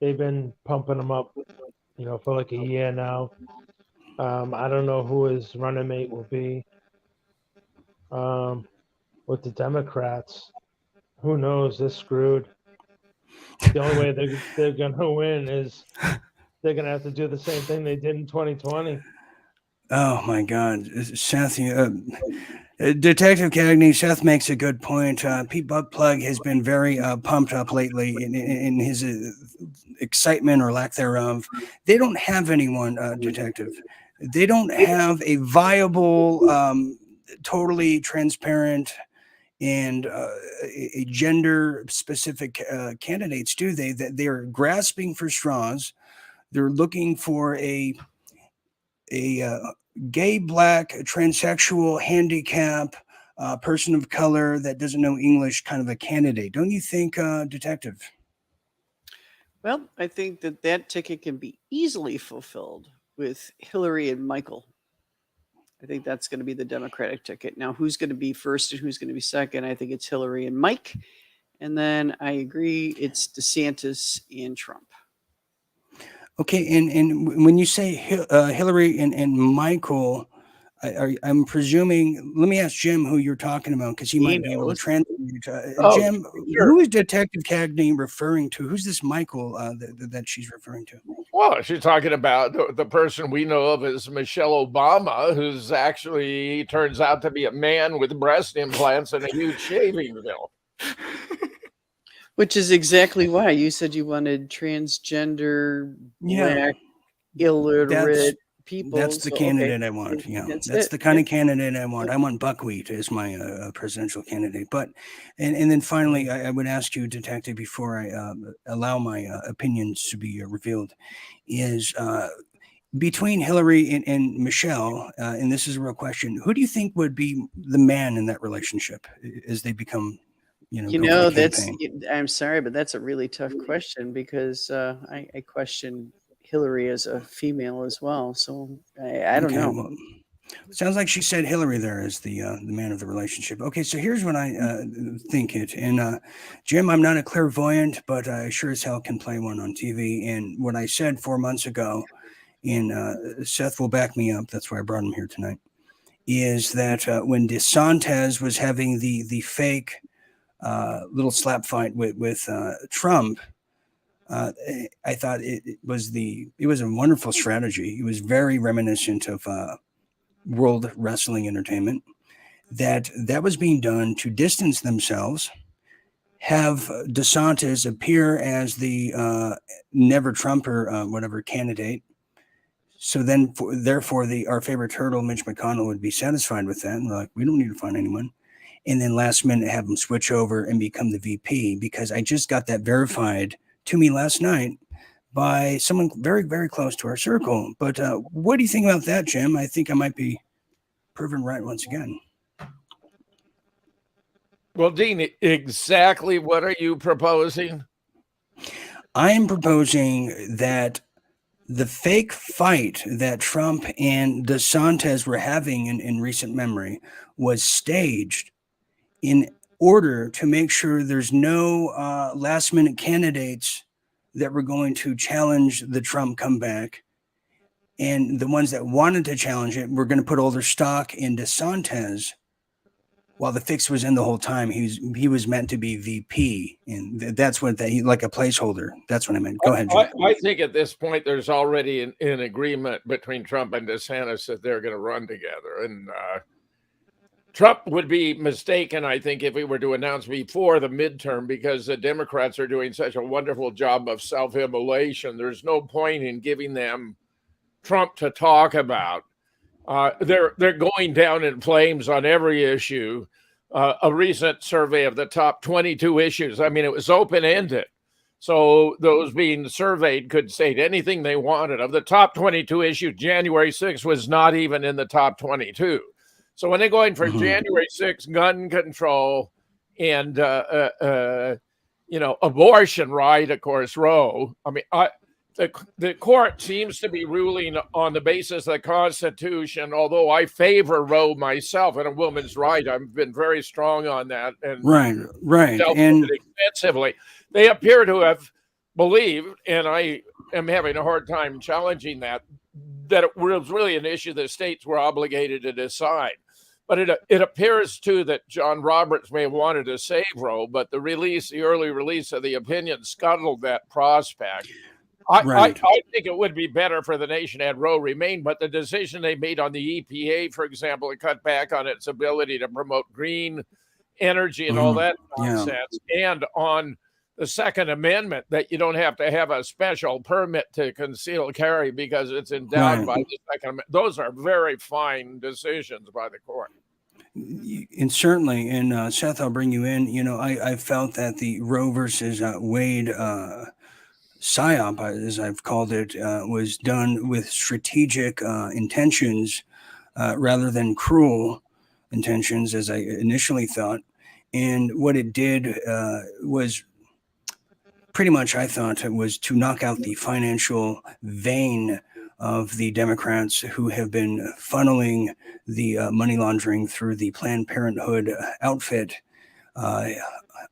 They've been pumping him up, for like a year now. I don't know who his running mate will be. With the Democrats, who knows? They're screwed. The only way they're going to win is they're going to have to do the same thing they did in 2020. Oh, my God. Seth, Detective Cagney, Seth makes a good point. Pete Buttplug has been very pumped up lately in his excitement or lack thereof. They don't have anyone, Detective. They don't have a viable, totally transparent and a gender-specific candidates, do they? That they are grasping for straws. They're looking for a gay, black, transsexual, handicap, person of color that doesn't know English kind of a candidate. Don't you think, Detective? Well, I think that ticket can be easily fulfilled with Hillary and Michael. I think that's going to be the Democratic ticket. Now, who's going to be first and who's going to be second? I think it's Hillary and Mike. And then I agree it's DeSantis and Trump. Okay, and when you say Hillary and Michael, I'm presuming, let me ask Jim who you're talking about, because he might be able to translate. Jim, sure. Who is Detective Cagney referring to? Who's this Michael that she's referring to? Well, she's talking about the person we know of as Michelle Obama, who's actually turns out to be a man with breast implants and a huge shaving bill. Which is exactly why you said you wanted transgender, black, illiterate people. That's the candidate I want. Yeah, that's the kind of candidate I want. I want buckwheat as my presidential candidate. But and then finally, I would ask you, Detective, before I allow my opinions to be revealed, is between Hillary and Michelle, and this is a real question, who do you think would be the man in that relationship as they become You go for know, the that's, campaign? I'm sorry, but that's a really tough question because I question Hillary as a female as well. So I don't Okay, know. well, sounds like she said Hillary there is the man of the relationship. Okay, so here's what I think it. And Jim, I'm not a clairvoyant, but I sure as hell can play one on TV. And what I said 4 months ago, and Seth will back me up. That's why I brought him here tonight. Is that when DeSantis was having the fake little slap fight with Trump? I thought it was a wonderful strategy. It was very reminiscent of World Wrestling Entertainment. That was being done to distance themselves, have DeSantis appear as the never Trumper whatever candidate. So then, therefore, our favorite turtle, Mitch McConnell, would be satisfied with that. And they're like, we don't need to find anyone. And then last minute have them switch over and become the VP, because I just got that verified to me last night by someone very, very close to our circle. But what do you think about that, Jim? I think I might be proven right once again. Well, Dean, exactly what are you proposing? I am proposing that the fake fight that Trump and DeSantis were having in recent memory was staged in order to make sure there's no last minute candidates that were going to challenge the Trump comeback. And the ones that wanted to challenge it were going to put all their stock in DeSantis, while the fix was in the whole time. He was meant to be VP, and that's what like a placeholder. That's what I meant. Go ahead, Jim. I think at this point there's already an agreement between Trump and DeSantis that they're going to run together, and Trump would be mistaken, I think, if he were to announce before the midterm, because the Democrats are doing such a wonderful job of self-immolation. There's no point in giving them Trump to talk about. They're going down in flames on every issue. A recent survey of the top 22 issues, I mean, it was open-ended. So those being surveyed could state anything they wanted. Of the top 22 issues, January 6th was not even in the top 22. So when they're going for January 6th, gun control and, abortion, right, of course, Roe. I mean, the court seems to be ruling on the basis of the Constitution, although I favor Roe myself and a woman's right. I've been very strong on that. And right. Dealt And with it extensively. They appear to have believed, and I am having a hard time challenging that it was really an issue the states were obligated to decide. But it appears, too, that John Roberts may have wanted to save Roe, but the early release of the opinion scuttled that prospect. I think it would be better for the nation had Roe remain, but the decision they made on the EPA, for example, to cut back on its ability to promote green energy and all that nonsense, and on the Second Amendment, that you don't have to have a special permit to conceal carry because it's endowed by the Second Amendment. Those are very fine decisions by the court. And certainly, and Seth, I'll bring you in. I felt that the Roe versus Wade PSYOP, as I've called it, was done with strategic intentions rather than cruel intentions, as I initially thought. And what it did was pretty much, I thought, it was to knock out the financial vein of the Democrats who have been funneling the money laundering through the Planned Parenthood outfit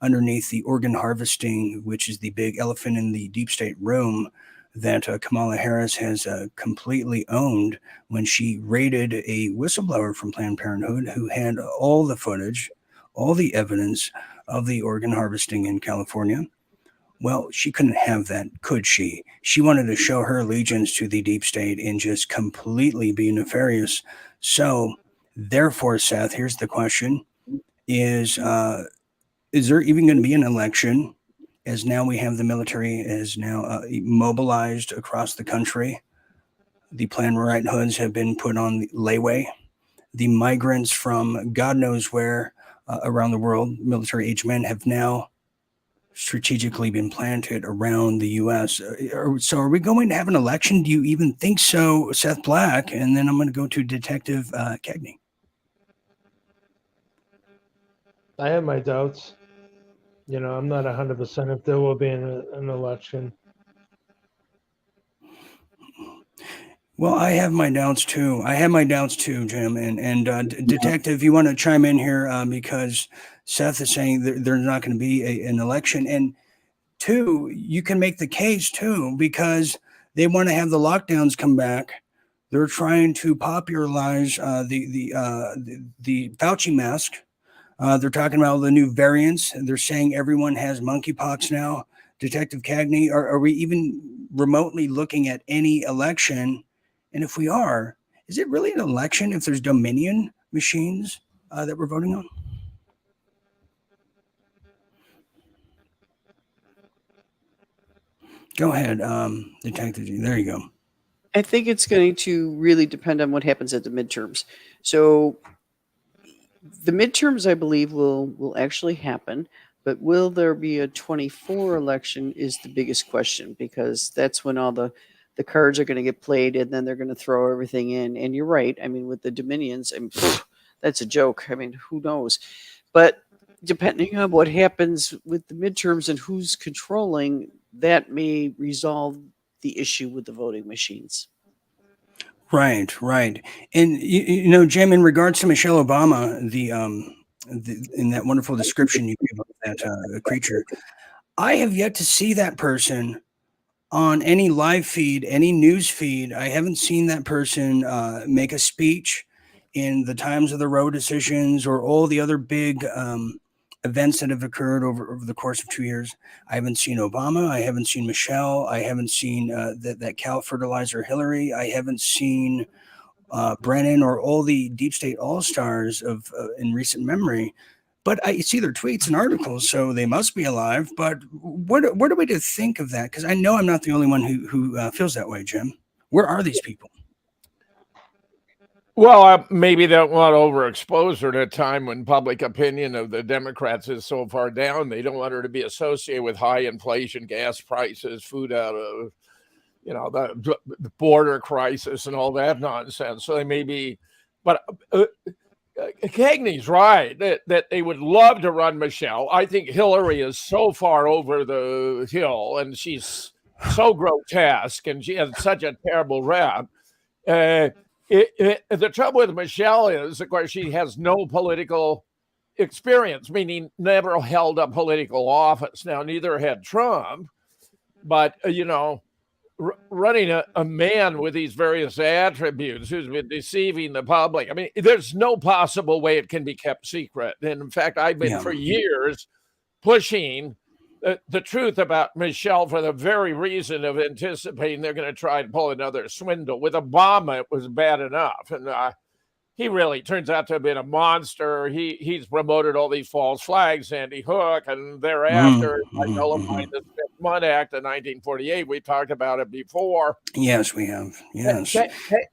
underneath the organ harvesting, which is the big elephant in the deep state room that Kamala Harris has completely owned when she raided a whistleblower from Planned Parenthood who had all the footage, all the evidence of the organ harvesting in California. Well, she couldn't have that, could she? She wanted to show her allegiance to the deep state and just completely be nefarious. So, therefore, Seth, here's the question: is there even going to be an election? As now we have the military is now mobilized across the country. The Planned Parenthoods have been put on layaway. The migrants from God knows where around the world, military-aged men, have now strategically been planted around the U.S. So are we going to have an election? Do you even think so, Seth Black? And then I'm going to go to Detective Cagney. I have my doubts. I'm not 100% if there will be an election. Well, I have my doubts too. Jim. And Detective, you want to chime in here because Seth is saying there's not going to be an election. And two, you can make the case too because they want to have the lockdowns come back. They're trying to popularize the Fauci mask. They're talking about the new variants. They're saying everyone has monkeypox now. Detective Cagney, are we even remotely looking at any election? And if we are, is it really an election if there's Dominion machines that we're voting on? Go ahead, Detective. There you go. I think it's going to really depend on what happens at the midterms. So the midterms, I believe, will actually happen, but will there be a 24 election is the biggest question, because that's when all the cards are going to get played, and then they're going to throw everything in. And you're right. I mean, with the Dominions, that's a joke. I mean, who knows? But depending on what happens with the midterms and who's controlling, that may resolve the issue with the voting machines. Right. And Jim, in regards to Michelle Obama, in that wonderful description you gave of that creature, I have yet to see that person on any live feed, any news feed. I haven't seen that person make a speech in the Times of the Row decisions or all the other big events that have occurred over the course of 2 years. I haven't seen Obama. I haven't seen Michelle. I haven't seen that cow fertilizer Hillary. I haven't seen Brennan or all the deep state all-stars of in recent memory. But I see their tweets and articles, so they must be alive. But what are we to think of that? Because I know I'm not the only one who feels that way, Jim. Where are these people? Well, maybe they don't want to overexpose her at a time when public opinion of the Democrats is so far down. They don't want her to be associated with high inflation, gas prices, food out of, the border crisis and all that nonsense. So they may be, but Cagney's right that they would love to run Michelle. I think Hillary is so far over the hill, and she's so grotesque, and she has such a terrible rep. The trouble with Michelle is, of course, she has no political experience, meaning never held a political office. Now, neither had Trump, but, running a man with these various attributes who's been deceiving the public. I mean, there's no possible way it can be kept secret. And in fact, I've been for years pushing the truth about Michelle for the very reason of anticipating they're going to try and pull another swindle. With Obama, it was bad enough. And he really turns out to have been a monster. He's promoted all these false flags, Sandy Hook, and thereafter, I nullified the Fifth Munn Act of 1948. We talked about it before. Yes, we have. Yes.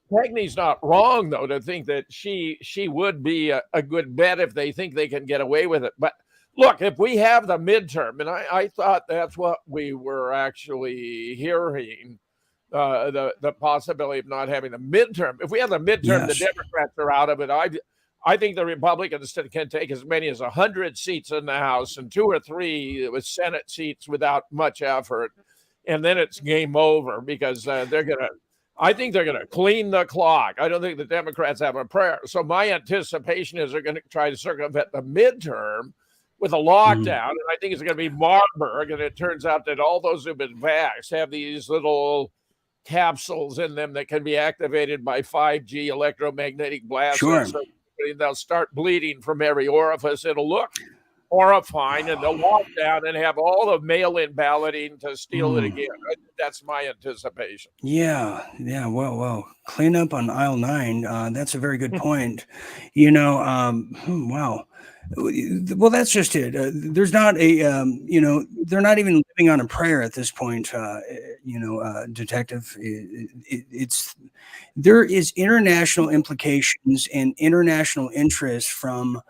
Cagney's not wrong, though, to think that she would be a good bet if they think they can get away with it. But look, if we have the midterm, and I thought that's what we were actually hearing, the possibility of not having a midterm. If we have the midterm, the Democrats are out of it. I think the Republicans can take as many as 100 seats in the House and 2 or 3 with Senate seats without much effort, and then it's game over because I think they're going to clean the clock. I don't think the Democrats have a prayer. So my anticipation is they're going to try to circumvent the midterm with a lockdown, and I think it's going to be Marburg, and it turns out that all those who've been vaxxed have these little capsules in them that can be activated by 5G electromagnetic blasts. Sure. So they'll start bleeding from every orifice. It'll look horrifying, and they'll walk down and have all the mail-in balloting to steal it again. That's my anticipation. Yeah. Well, clean up on aisle 9. That's a very good point. Wow. Well, that's just it. There's not a, they're not even living on a prayer at this point. Detective, there is international implications and international interest from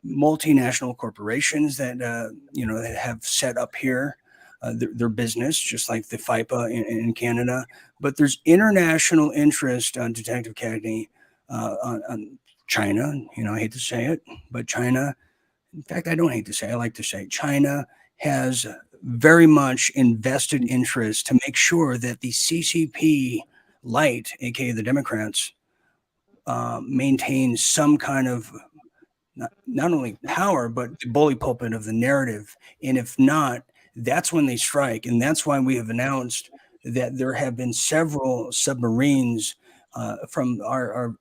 multinational corporations that that have set up here their business, just like the FIPA in Canada. But there's international interest on Detective Cagney on China. I hate to say it, but China in fact, I don't hate to say, I like to say, China has very much invested interest to make sure that the CCP light, aka the Democrats, maintains some kind of not only power, but the bully pulpit of the narrative. And if not, that's when they strike. And that's why we have announced that there have been several submarines from our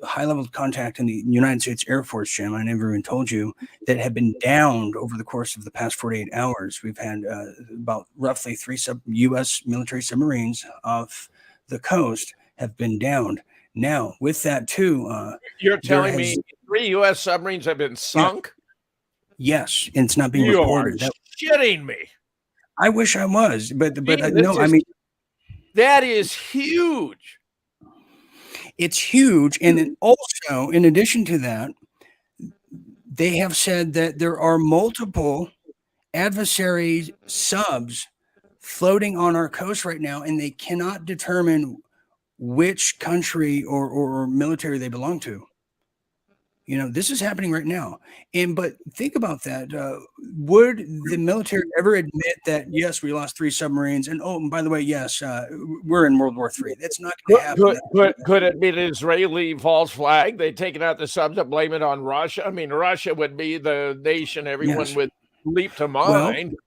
high-level contact in the United States Air Force, Jim, I never even told you, that have been downed over the course of the past 48 hours. We've had about roughly 3 U.S. military submarines off the coast have been downed. Now, with that too, you're telling me 3 U.S. submarines have been sunk? Yes, and it's not being You reported. are shitting me. I wish I was, but Dean, no, I mean, that is huge. it's huge. And then also, in addition to that, they have said that there are multiple adversary subs floating on our coast right now, and they cannot determine which country or military they belong to. You know, this is happening right now. But think about that. Would the military ever admit that, yes, we lost 3 submarines? And oh, and by the way, yes, we're in World War III. That's not going to happen. Could it be an Israeli false flag? They've taken out the subs and blame it on Russia. I mean, Russia would be the nation everyone would leap to mind. Well,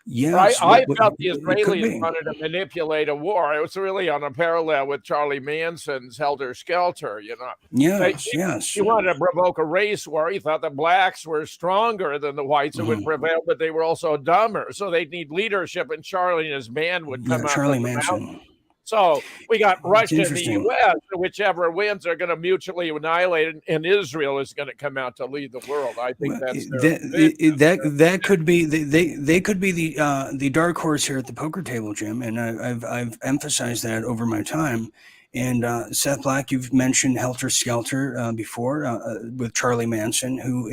yes, I felt the Israelis wanted to manipulate a war. It was really on a parallel with Charlie Manson's Helter Skelter, you know. Yes. He wanted to provoke a race war. He thought the blacks were stronger than the whites and would prevail, but they were also dumber. So they'd need leadership, and Charlie and his band would come out. Charlie Manson. So we got Russia and the U.S. Whichever wins are going to mutually annihilate, and Israel is going to come out to lead the world. I think that could be they could be the dark horse here at the poker table, Jim. And I've emphasized that over my time. And Seth Black, you've mentioned Helter Skelter before with Charlie Manson, who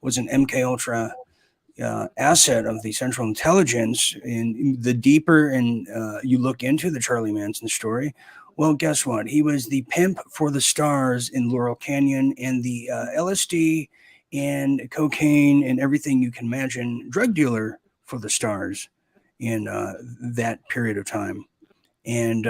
was an MK Ultra asset of the Central Intelligence. And the deeper you look into the Charlie Manson story, well, guess what? He was the pimp for the stars in Laurel Canyon, and the LSD and cocaine and everything you can imagine, drug dealer for the stars in that period of time. And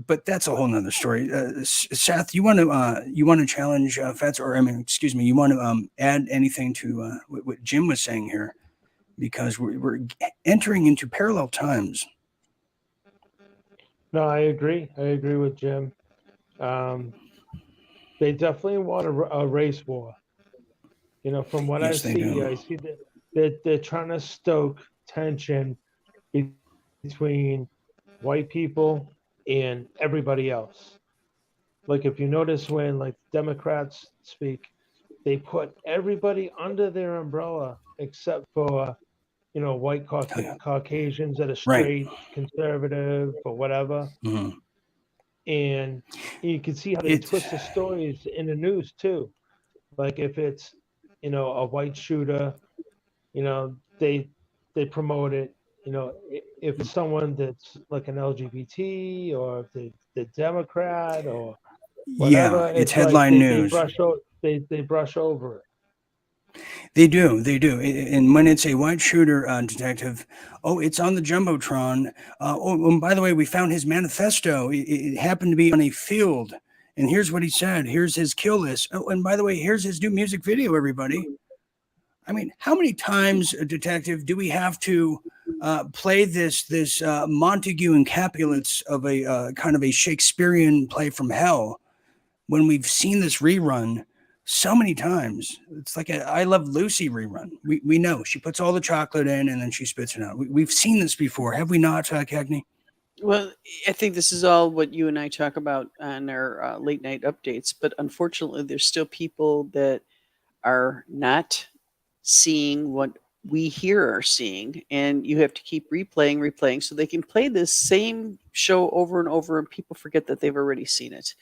but that's a whole nother story. Seth, you want to challenge Fetzer, or excuse me, you want to add anything to what Jim was saying here, because we're entering into parallel times. No, I agree. I agree with Jim. They definitely want a race war. You know, from what I see that they're trying to stoke tension between white people and everybody else. Like, if you notice, when like Democrats speak, they put everybody under their umbrella except for, you know, white Caucasians that are straight, conservative, or whatever. And you can see how they twist the stories in the news too. Like, if it's, you know, a white shooter, you know, they promote it. You know, if it's someone that's like an LGBT, or if they're Democrat or whatever, it's headline news. They brush over it. They do. And when it's a white shooter, detective, it's on the Jumbotron. And by the way, we found his manifesto. It happened to be on a field. And here's what he said. Here's his kill list. Oh, and by the way, here's his new music video, everybody. I mean, how many times, detective, do we have to play this Montague and Capulets of a kind of a Shakespearean play from hell, when we've seen this rerun so many times? It's like a I Love Lucy rerun. We know she puts all the chocolate in and then she spits it out. We've seen this before, have we not, Cagney? Well, I think this is all what you and I talk about on our late night updates. But unfortunately, there's still people that are not seeing what we here are seeing, and you have to keep replaying so they can play this same show over and over, and people forget that they've already seen it.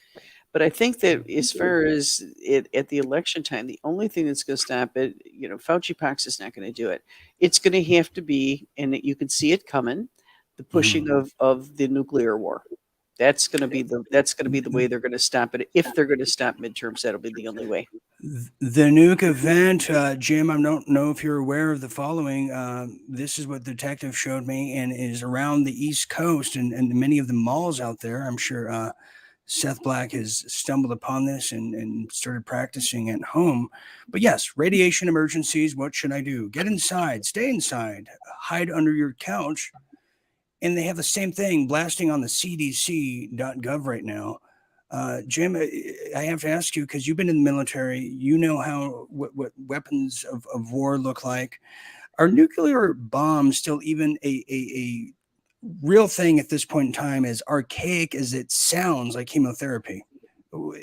But I think that as far as it at the election time, the only thing that's going to stop it, you know, Fauci Pox is not going to do it. It's going to have to be, and you can see it coming, the pushing of the nuclear war. That's going to be the way they're going to stop it. If they're going to stop midterms, that'll be the only way. The nuke event, Jim, I don't know if you're aware of the following. This is what the detective showed me, and is around the East Coast and many of the malls out there. I'm sure Seth Black has stumbled upon this and started practicing at home. But yes, radiation emergencies. What should I do? Get inside, stay inside, hide under your couch. And they have the same thing blasting on the CDC.gov right now. Jim, I have to ask you, because you've been in the military, you know what weapons of war look like. Are nuclear bombs still even a real thing at this point in time, as archaic as it sounds like chemotherapy?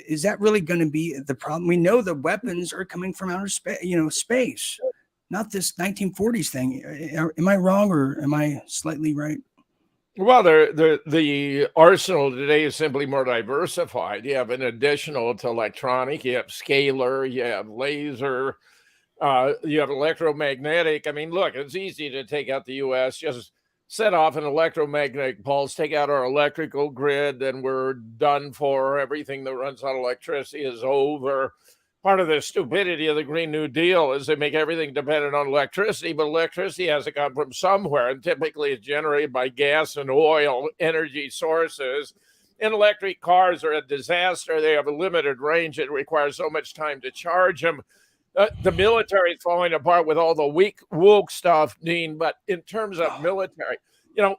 Is that really going to be the problem? We know the weapons are coming from outer space, not this 1940s thing. Am I wrong, or am I slightly right? Well, the arsenal today is simply more diversified. You have an additional to electronic, you have scalar, you have laser, you have electromagnetic. I mean, look, it's easy to take out the U.S., just set off an electromagnetic pulse, take out our electrical grid, and we're done for. Everything that runs on electricity is over. Part of the stupidity of the Green New Deal is they make everything dependent on electricity, but electricity has to come from somewhere, and typically it's generated by gas and oil energy sources. And electric cars are a disaster. They have a limited range. It requires so much time to charge them. The military is falling apart with all the weak, woke stuff, Dean. But in terms of military, a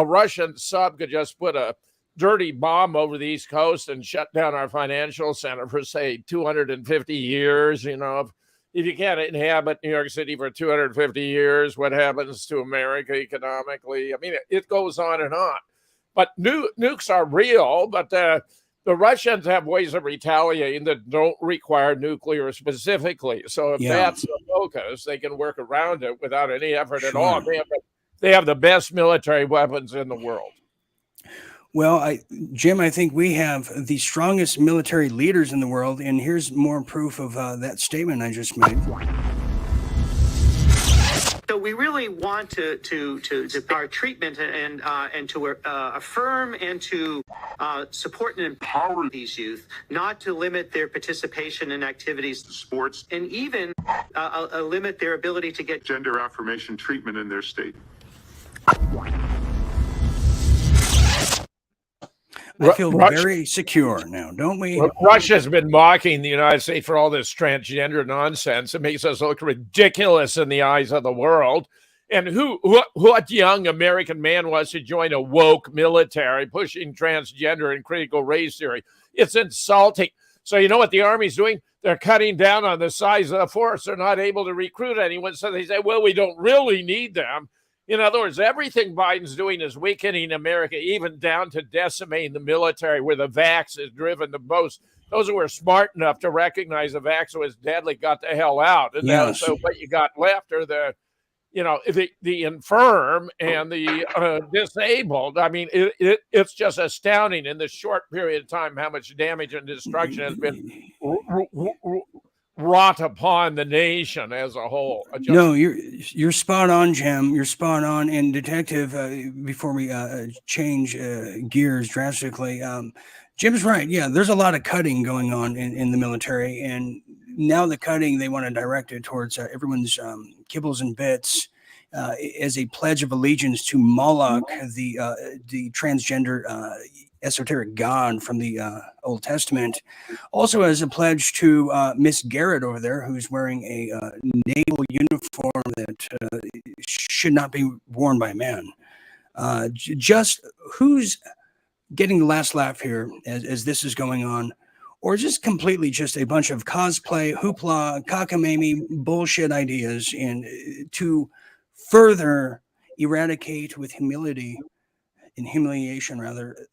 Russian sub could just put a dirty bomb over the East Coast and shut down our financial center for, say, 250 years. If you can't inhabit New York City for 250 years, what happens to America economically? I mean, it goes on and on. But nukes are real, but the Russians have ways of retaliating that don't require nuclear specifically. So if that's the focus, they can work around it without any effort at all. They have the best military weapons in the world. Well, Jim, I think we have the strongest military leaders in the world, and here's more proof of that statement I just made. So we really want to our treatment and to affirm and to support and empower these youth, not to limit their participation in activities, sports, and even limit their ability to get gender affirmation treatment in their state. I feel very secure now, don't we? Russia's been mocking the United States for all this transgender nonsense. It makes us look ridiculous in the eyes of the world. And what young American man wants to join a woke military pushing transgender and critical race theory? It's insulting. So you know what the Army's doing? They're cutting down on the size of the force. They're not able to recruit anyone. So they say, well, we don't really need them. In other words, everything Biden's doing is weakening America, even down to decimating the military, where the vax is driven the most. Those who are smart enough to recognize the vax was deadly got the hell out. And so what you got left are the infirm and the disabled. I mean, it's just astounding in this short period of time how much damage and destruction has been wrought upon the nation as a whole. No, you're spot on, Jim. You're spot on. And detective, before we change gears drastically, Jim's right. Yeah, there's a lot of cutting going on in the military, and now the cutting, they want to direct it towards everyone's kibbles and bits as a pledge of allegiance to Moloch, the transgender esoteric god from the Old Testament. Also as a pledge to Miss Garrett over there, who's wearing a naval uniform that should not be worn by a man. Just who's getting the last laugh here as this is going on? Or just completely just a bunch of cosplay, hoopla, cockamamie bullshit ideas, and to further eradicate with humiliation,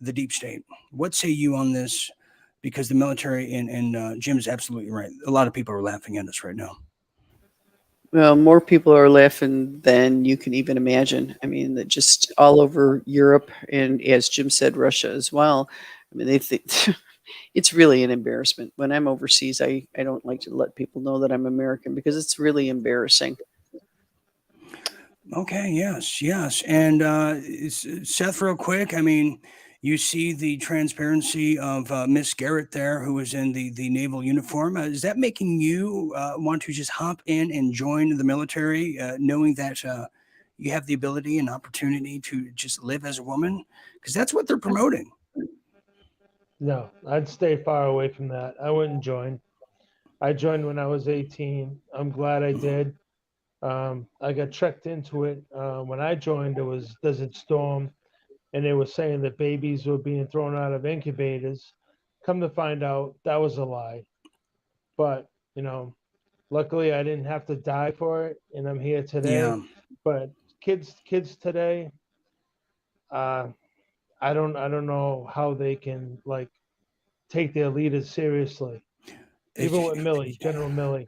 the deep state. What say you on this? Because the military and Jim's absolutely right. A lot of people are laughing at us right now. Well, more people are laughing than you can even imagine. I mean, that just all over Europe, and as Jim said, Russia as well. I mean, they think it's really an embarrassment. When I'm overseas, I don't like to let people know that I'm American because it's really embarrassing. Okay, yes. And Seth, real quick, I mean, you see the transparency of Miss Garrett there, who was in the naval uniform. Is that making you want to just hop in and join the military, knowing that you have the ability and opportunity to just live as a woman? Because that's what they're promoting. No, I'd stay far away from that. I wouldn't join. I joined when I was 18. I'm glad I did. I got checked into it. When I joined, it was Desert Storm, and they were saying that babies were being thrown out of incubators. Come to find out, that was a lie. But, luckily I didn't have to die for it, and I'm here today. Yeah. But kids today, uh, I don't know how they can like take their leaders seriously. Even with Millie, General Millie,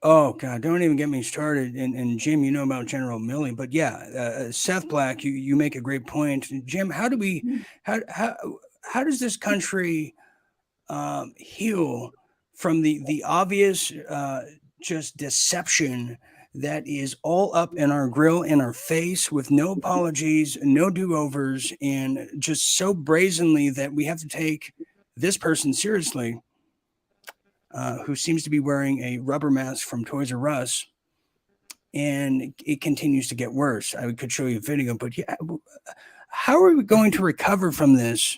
Oh God, don't even get me started. And Jim, you know about General Milley, but yeah, Seth Black, you make a great point. Jim, how does this country heal from the obvious just deception that is all up in our grill, in our face, with no apologies, no do-overs, and just so brazenly that we have to take this person seriously, who seems to be wearing a rubber mask from Toys R Us, and it continues to get worse. I could show you a video, but yeah, how are we going to recover from this?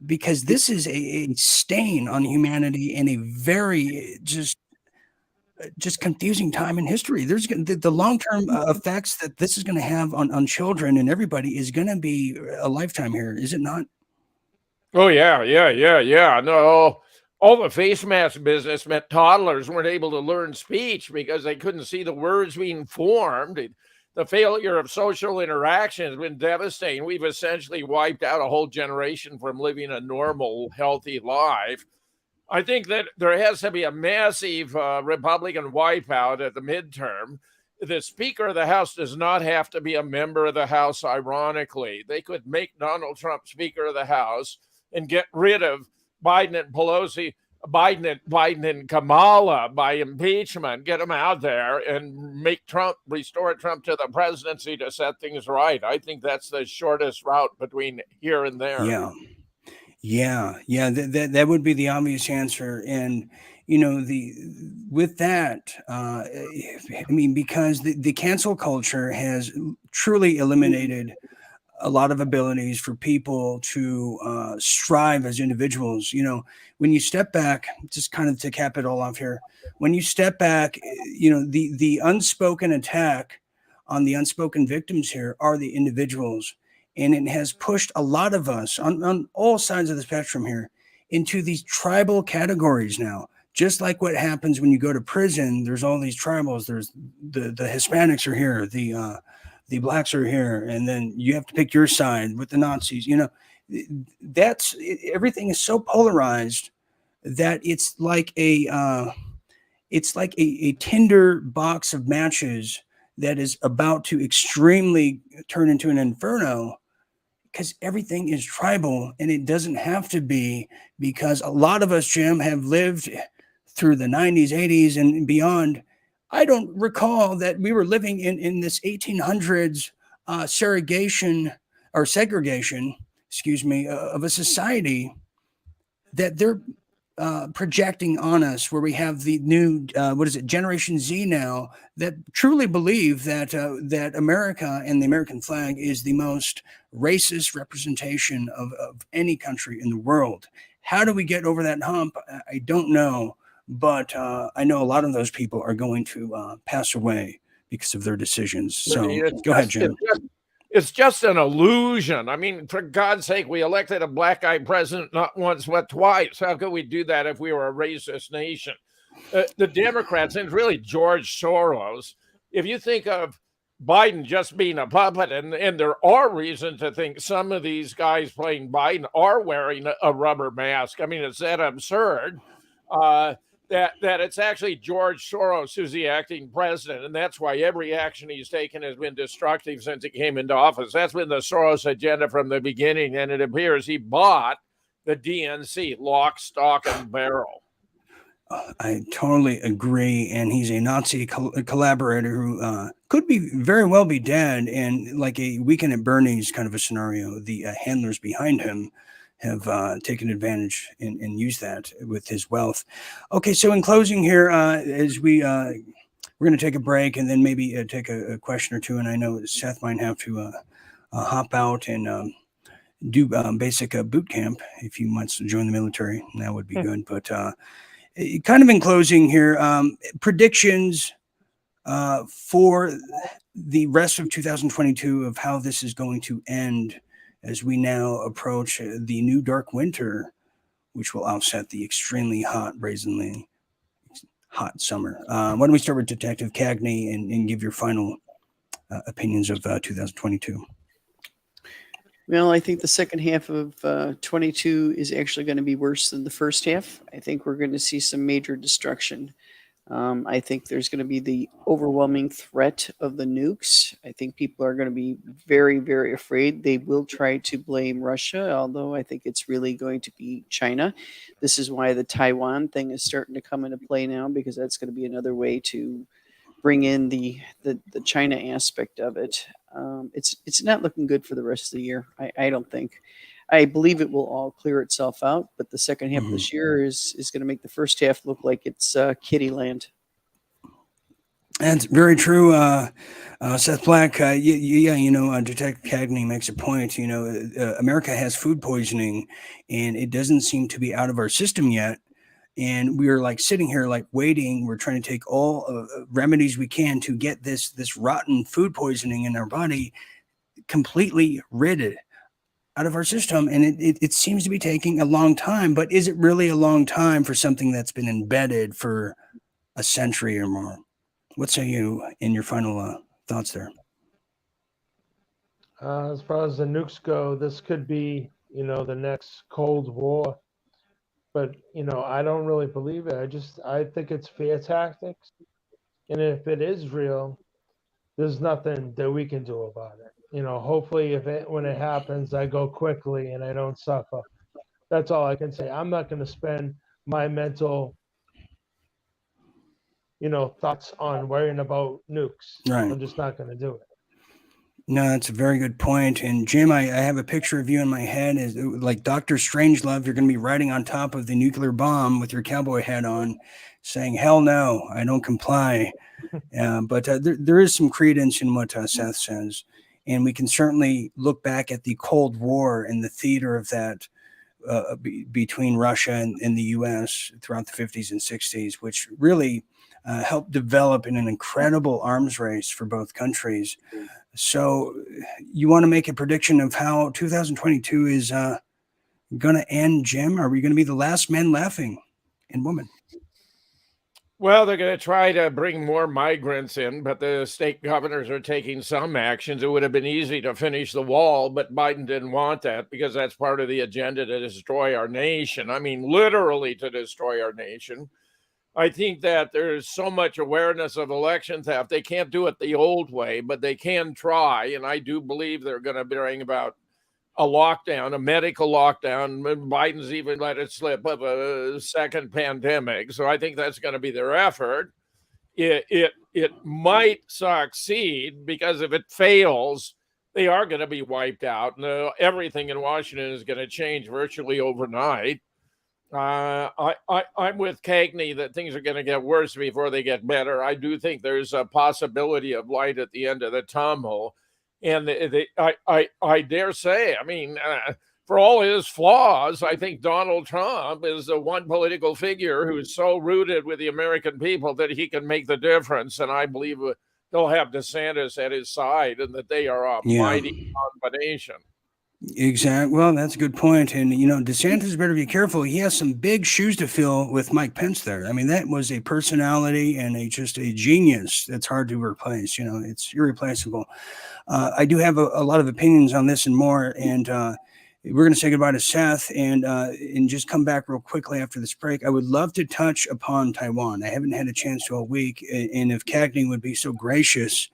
Because this is a stain on humanity and a very just confusing time in history. There's the long-term effects that this is going to have on children and everybody is going to be a lifetime here, is it not? Oh, yeah. No, all the face mask business meant toddlers weren't able to learn speech because they couldn't see the words being formed. The failure of social interaction has been devastating. We've essentially wiped out a whole generation from living a normal, healthy life. I think that there has to be a massive Republican wipeout at the midterm. The Speaker of the House does not have to be a member of the House, ironically. They could make Donald Trump Speaker of the House and get rid of Biden and Pelosi, Biden and Kamala by impeachment, get them out there and make Trump, restore Trump to the presidency to set things right. I think that's the shortest route between here and there. Yeah. That would be the obvious answer. And with that, I mean, because the cancel culture has truly eliminated a lot of abilities for people to strive as individuals. When you step back, just kind of to cap it all off here, when you step back, the unspoken attack on the unspoken victims here are the individuals. And it has pushed a lot of us on all sides of the spectrum here into these tribal categories now. Just like what happens when you go to prison, there's all these tribals. There's the Hispanics are here, the blacks are here, and then you have to pick your side with the Nazis. That's everything is so polarized that it's like a tinder box of matches that is about to extremely turn into an inferno, because everything is tribal, and it doesn't have to be, because a lot of us, Jim, have lived through the 90s, 80s, and beyond. I don't recall that we were living in this 1800s segregation, of a society that they're projecting on us, where we have the new Generation Z now, that truly believe that America and the American flag is the most racist representation of any country in the world. How do we get over that hump? I don't know, but I know a lot of those people are going to pass away because of their decisions. So go ahead, Jim. It's just an illusion. I mean, for God's sake, we elected a black guy president not once, but twice. How could we do that if we were a racist nation? The Democrats, and really George Soros, if you think of Biden just being a puppet, and there are reasons to think some of these guys playing Biden are wearing a rubber mask. I mean, it's that absurd that it's actually George Soros who's the acting president, and that's why every action he's taken has been destructive since he came into office. That's been the Soros agenda from the beginning, and it appears he bought the DNC lock, stock, and barrel. I totally agree. And he's a Nazi collaborator who could be very well be dead. And like a Weekend at Bernie's kind of a scenario, the handlers behind him have taken advantage and used that with his wealth. Okay, so in closing here, as we're going to take a break and then maybe take a question or two. And I know Seth might have to hop out and do basic boot camp if he wants to join the military. That would be good. But kind of in closing here, predictions for the rest of 2022 of how this is going to end as we now approach the new dark winter, which will offset the extremely hot, brazenly hot summer. Why don't we start with Detective Cagney and give your final opinions of 2022? Well, I think the second half of 22 is actually going to be worse than the first half. I think we're going to see some major destruction. I think there's going to be the overwhelming threat of the nukes. I think people are going to be very, very afraid. They will try to blame Russia, although I think it's really going to be China. This is why the Taiwan thing is starting to come into play now, because that's going to be another way to bring in the China aspect of it. It's not looking good for the rest of the year. I don't think. I believe it will all clear itself out, but the second half of this year is going to make the first half look like it's kiddie land. That's very true, Seth Black. Detective Cagney makes a point. America has food poisoning, and it doesn't seem to be out of our system yet. And we are like sitting here, like waiting. We're trying to take all remedies we can to get this rotten food poisoning in our body completely ridded out of our system. And it seems to be taking a long time. But is it really a long time for something that's been embedded for a century or more? What say you in your final thoughts there? As far as the nukes go, this could be, the next Cold War. But, I don't really believe it. I think it's fear tactics. And if it is real, there's nothing that we can do about it. Hopefully when it happens, I go quickly and I don't suffer. That's all I can say. I'm not going to spend my mental, thoughts on worrying about nukes. Right. I'm just not going to do it. No, that's a very good point. And Jim, I have a picture of you in my head as like Dr. Strangelove. You're going to be riding on top of the nuclear bomb with your cowboy hat on, saying, "Hell no, I don't comply." But there is some credence in what Seth says. And we can certainly look back at the Cold War and the theater of that between Russia and the U.S. throughout the 50s and 60s, which really helped develop in an incredible arms race for both countries. So you want to make a prediction of how 2022 is going to end, Jim? Are we going to be the last men laughing and women? Well, they're going to try to bring more migrants in, but the state governors are taking some actions. It would have been easy to finish the wall, but Biden didn't want that because that's part of the agenda to destroy our nation. I mean, literally to destroy our nation. I think that there's so much awareness of election theft. They can't do it the old way, but they can try. And I do believe they're going to bring about a lockdown, a medical lockdown. Biden's even let it slip of a second pandemic. So I think that's going to be their effort. It might succeed because if it fails, they are going to be wiped out. And everything in Washington is going to change virtually overnight. I'm with Cagney that things are going to get worse before they get better. I do think there's a possibility of light at the end of the tunnel. And I dare say, I mean, for all his flaws, I think Donald Trump is the one political figure who's so rooted with the American people that he can make the difference. And I believe they'll have DeSantis at his side and that they are a mighty combination. Exactly. Well, that's a good point. And, DeSantis better be careful. He has some big shoes to fill with Mike Pence there. I mean, that was a personality and just a genius that's hard to replace. It's irreplaceable. I do have a lot of opinions on this and more. And we're going to say goodbye to Seth and just come back real quickly after this break. I would love to touch upon Taiwan. I haven't had a chance to all week. And if Cagney would be so gracious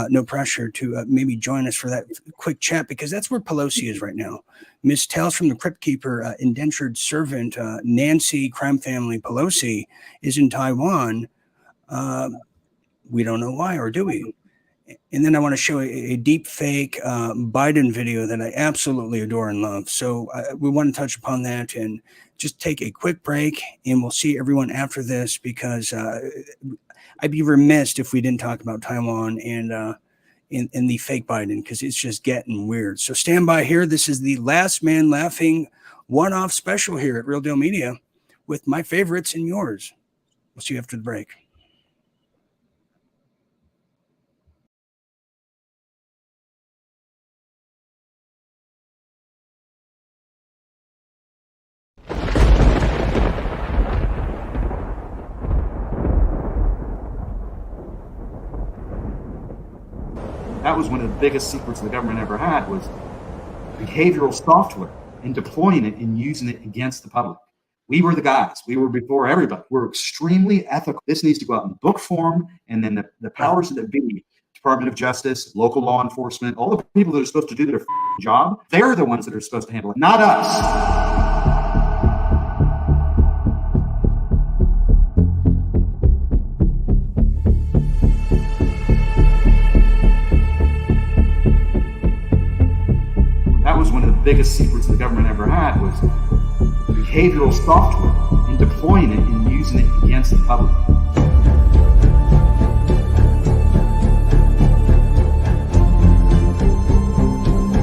no pressure to maybe join us for that quick chat, because that's where Pelosi is right now. Miss Tales from the Crypt Keeper, indentured servant Nancy crime family Pelosi is in Taiwan. We don't know why, or do we? And then I want to show a deep fake Biden video that I absolutely adore and love. So we want to touch upon that and just take a quick break, and we'll see everyone after this, because I'd be remiss if we didn't talk about Taiwan and in the fake Biden, because it's just getting weird. So stand by here. This is the Last Man Laughing one-off special here at Real Deal Media with my favorites and yours. We'll see you after the break. That was one of the biggest secrets the government ever had, was behavioral software and deploying it and using it against the public. We were the guys. We were before everybody. We're extremely ethical. This needs to go out in book form, and then the powers that be, Department of Justice, local law enforcement, all the people that are supposed to do their job, they're the ones that are supposed to handle it, not us. That was one of the biggest secrets the government ever had, was behavioral software and deploying it and using it against the public.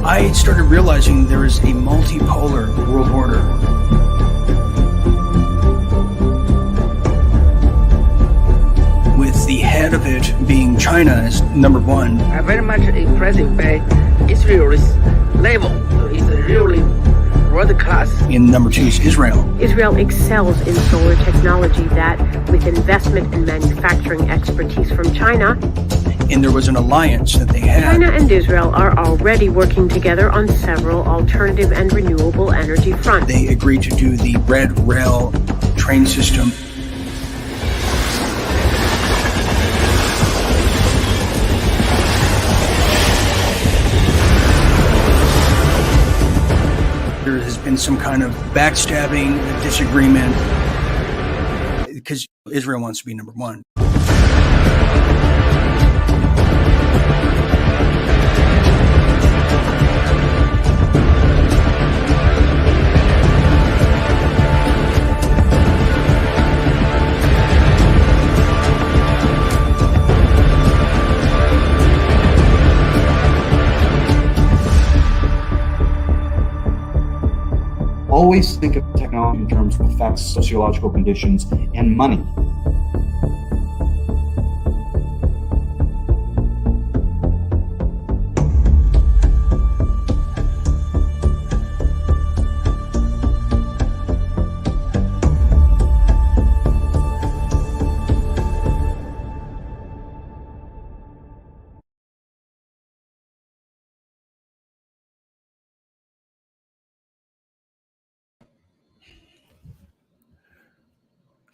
I started realizing there is a multipolar world order. With the head of it being China as number one. I'm very much impressed by Israel's level. It's really world class. And number two is Israel. Israel excels in solar technology that, with investment and manufacturing expertise from China, And there was an alliance that they had. China and Israel are already working together on several alternative and renewable energy fronts. They agreed to do the Red Rail train system. There has been some kind of backstabbing, disagreement, because Israel wants to be number one. Always think of technology in terms of effects, sociological conditions, and money.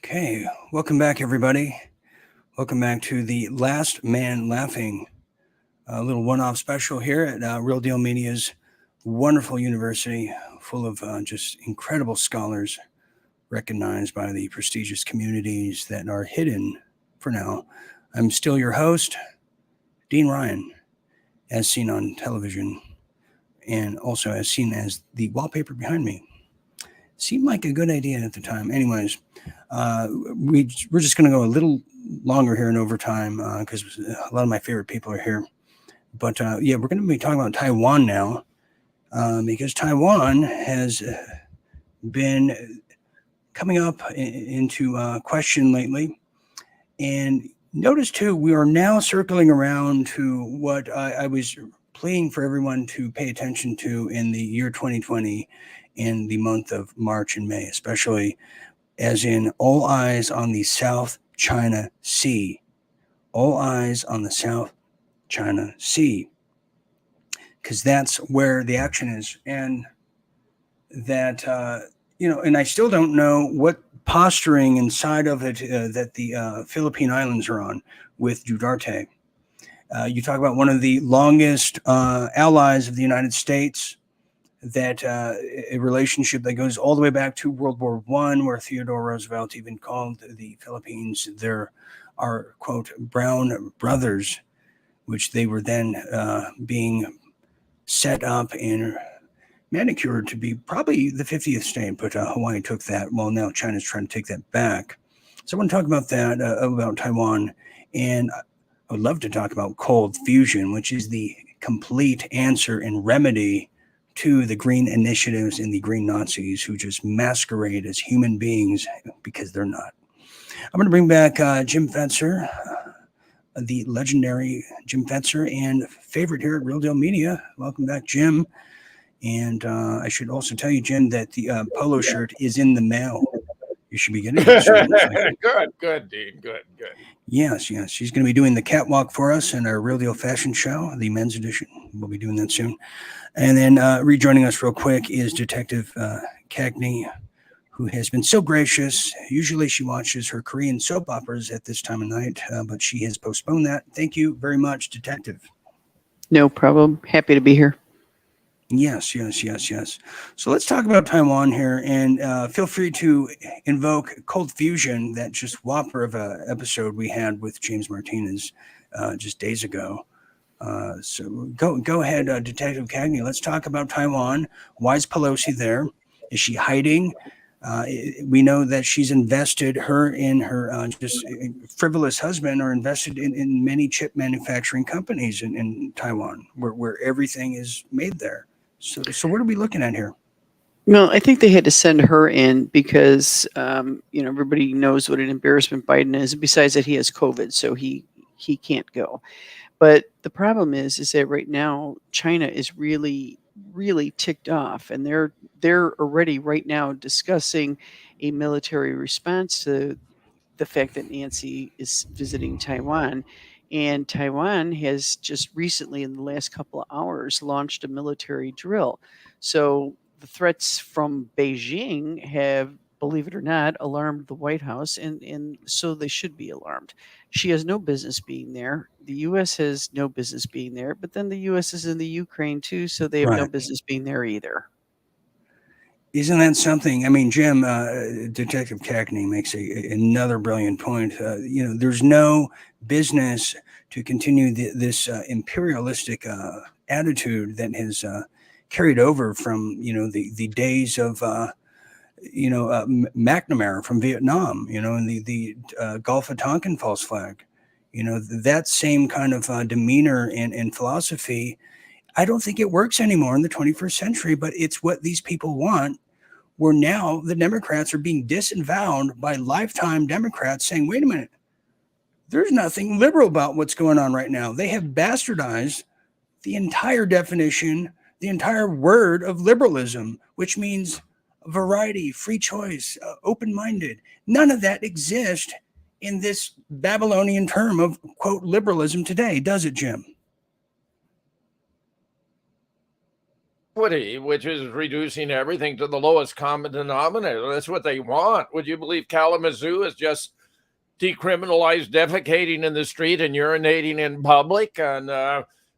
Okay, welcome back, everybody. Welcome back to the Last Man Laughing, a little one-off special here at Real Deal Media's wonderful university, full of just incredible scholars recognized by the prestigious communities that are hidden for now. I'm still your host, Dean Ryan, as seen on television, and also as seen as the wallpaper behind me. Seemed like a good idea at the time. Anyways, we're just going to go a little longer here in overtime because a lot of my favorite people are here. But yeah, we're going to be talking about Taiwan now because Taiwan has been coming up into question lately. And notice, too, we are now circling around to what I was pleading for everyone to pay attention to in the year 2020 in the month of March and May, especially as in all eyes on the South China Sea. All eyes on the South China Sea. Because that's where the action is. And that, and I still don't know what posturing inside of it that the Philippine Islands are on with Duterte. You talk about one of the longest allies of the United States, that a relationship that goes all the way back to World War I, where Theodore Roosevelt even called the Philippines our, quote, brown brothers, which they were then being set up and manicured to be probably the 50th state, but Hawaii took that. Well, now China's trying to take that back. So I want to talk about that, about Taiwan. And I would love to talk about cold fusion, which is the complete answer and remedy to the green initiatives and the green Nazis who just masquerade as human beings because they're not. I'm going to bring back Jim Fetzer, the legendary Jim Fetzer, and favorite here at Real Deal Media. Welcome back, Jim. And I should also tell you, Jim, that the polo shirt is in the mail. You should be getting it soon. Good, Dean. Good. Yes. She's going to be doing the catwalk for us in our Real Deal Fashion Show, the men's edition. We'll be doing that soon. And then rejoining us real quick is Detective Cagney, who has been so gracious. Usually she watches her Korean soap operas at this time of night, but she has postponed that. Thank you very much, Detective. No problem. Happy to be here. Yes. So let's talk about Taiwan here, and feel free to invoke Cold Fusion, that just whopper of a episode we had with James Martinez just days ago. So go ahead, Detective Cagney. Let's talk about Taiwan. Why is Pelosi there? Is she hiding? We know that she's invested, her and her just frivolous husband are invested in many chip manufacturing companies in Taiwan, where everything is made there. So what are we looking at here? Well, I think they had to send her in because, everybody knows what an embarrassment Biden is. Besides that, he has COVID, so he can't go. But the problem is that right now China is really, really ticked off, and they're already right now discussing a military response to the fact that Nancy is visiting Taiwan. And Taiwan has just recently, in the last couple of hours, launched a military drill. So the threats from Beijing have, believe it or not, alarmed the White House, and so they should be alarmed. She has no business being there. The U.S. has no business being there, but then the U.S. is in the Ukraine too, so they have no business being there either. Isn't that something? I mean, Jim, Detective Cagney makes another brilliant point. There's no business to continue this imperialistic attitude that has carried over from, the days of, McNamara from Vietnam, and the Gulf of Tonkin false flag. That same kind of demeanor and philosophy, I don't think it works anymore in the 21st century, but it's what these people want, where now the Democrats are being disavowed by lifetime Democrats saying, wait a minute, there's nothing liberal about what's going on right now. They have bastardized the entire definition, the entire word of liberalism, which means variety, free choice, open-minded. None of that exists in this Babylonian term of, quote, liberalism today, does it, Jim? Which is reducing everything to the lowest common denominator. That's what they want. Would you believe Kalamazoo has just decriminalized defecating in the street and urinating in public? And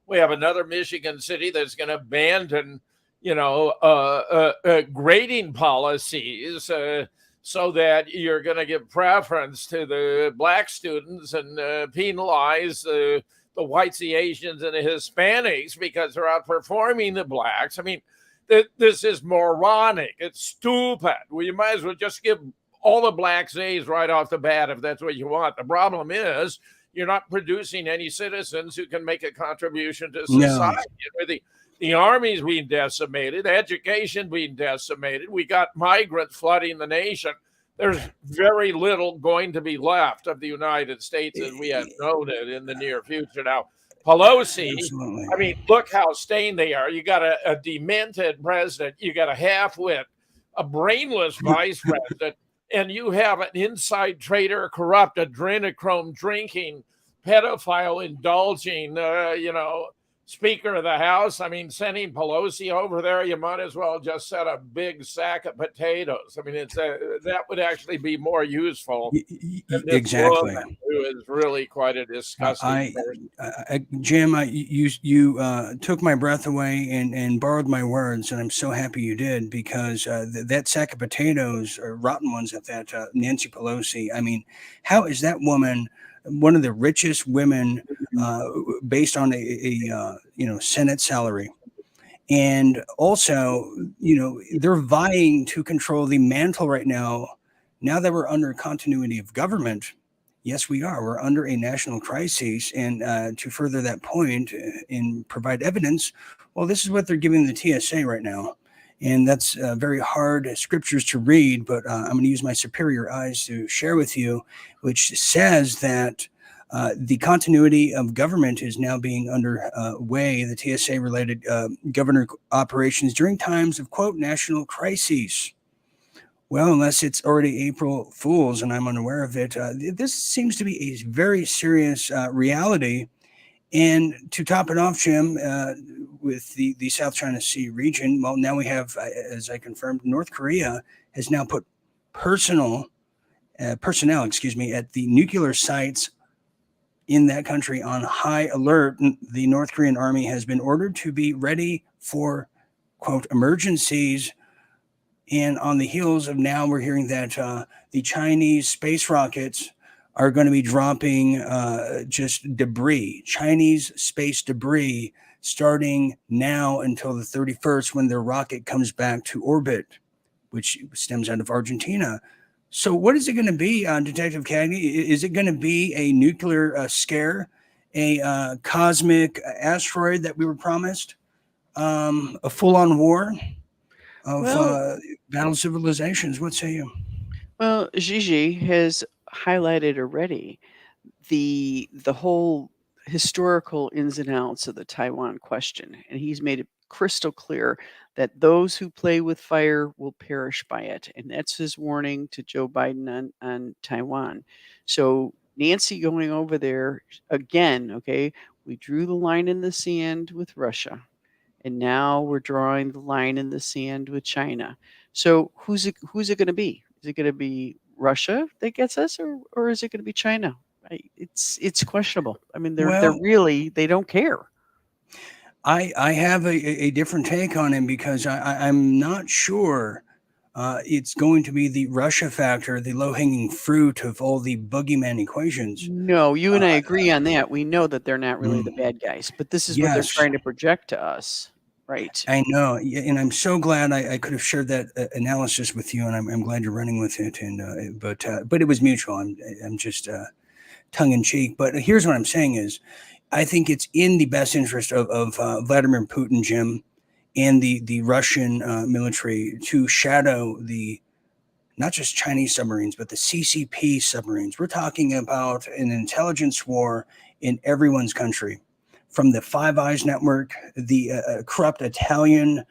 we have another Michigan city that's going to abandon, grading policies so that you're going to give preference to the black students and penalize the whites, the Asians, and the Hispanics because they're outperforming the blacks. I mean, this is moronic. It's stupid. Well, you might as well just give all the blacks A's right off the bat if that's what you want. The problem is you're not producing any citizens who can make a contribution to society. No. The army's being decimated, education being decimated. We got migrants flooding the nation. There's very little going to be left of the United States as we have known it in the near future. Now, Pelosi, absolutely. I mean, look how stained they are. You got a demented president. You got a half-wit, a brainless vice president, and you have an inside trader, corrupt, adrenochrome drinking, pedophile indulging, Speaker of the House. I mean, sending Pelosi over there, you might as well just set a big sack of potatoes. I mean, that would actually be more useful than this Exactly. woman who is really quite a disgusting person. Jim, you took my breath away and borrowed my words, and I'm so happy you did, because that sack of potatoes are rotten ones at that, Nancy Pelosi. I mean, how is that woman one of the richest women based on a Senate salary? And also, they're vying to control the mantle right now. Now that we're under continuity of government, yes, we are. We're under a national crisis. And to further that point and provide evidence, well, this is what they're giving the TSA right now. And that's very hard scriptures to read, but I'm going to use my superior eyes to share with you, which says that the continuity of government is now being underway, the TSA related governor operations during times of, quote, national crises. Well, unless it's already April Fool's and I'm unaware of it, this seems to be a very serious reality. And to top it off, Jim, with the South China Sea region, well, now we have, as I confirmed, North Korea has now put personnel, at the nuclear sites in that country on high alert. The North Korean army has been ordered to be ready for, quote, emergencies. And on the heels of now, we're hearing that the Chinese space rockets are going to be dropping just debris, Chinese space debris, starting now until the 31st, when their rocket comes back to orbit, which stems out of Argentina. So what is it going to be, Detective Cagney? Is it going to be a nuclear scare, a cosmic asteroid that we were promised, a full-on war of battle civilizations? What say you? Well, Gigi has highlighted already the whole historical ins and outs of the Taiwan question, and he's made it crystal clear that those who play with fire will perish by it, and that's his warning to Joe Biden on Taiwan. So Nancy going over there again, okay, we drew the line in the sand with Russia, and now we're drawing the line in the sand with China. So who's it going to be? Is it going to be Russia that gets us, or is it going to be China? It's questionable. I mean, they don't care. I have a different take on him, because I'm not sure it's going to be the Russia factor, the low-hanging fruit of all the boogeyman equations. No, you and I agree on that. We know that they're not really the bad guys, but this is what they're trying to project to us. Right. I know. And I'm so glad I could have shared that analysis with you, and I'm glad you're running with it. And but it was mutual. I'm just tongue in cheek. But here's what I'm saying is, I think it's in the best interest of Vladimir Putin, Jim, and the Russian military to shadow the not just Chinese submarines, but the CCP submarines. We're talking about an intelligence war in everyone's country, from the Five Eyes network, the corrupt Italian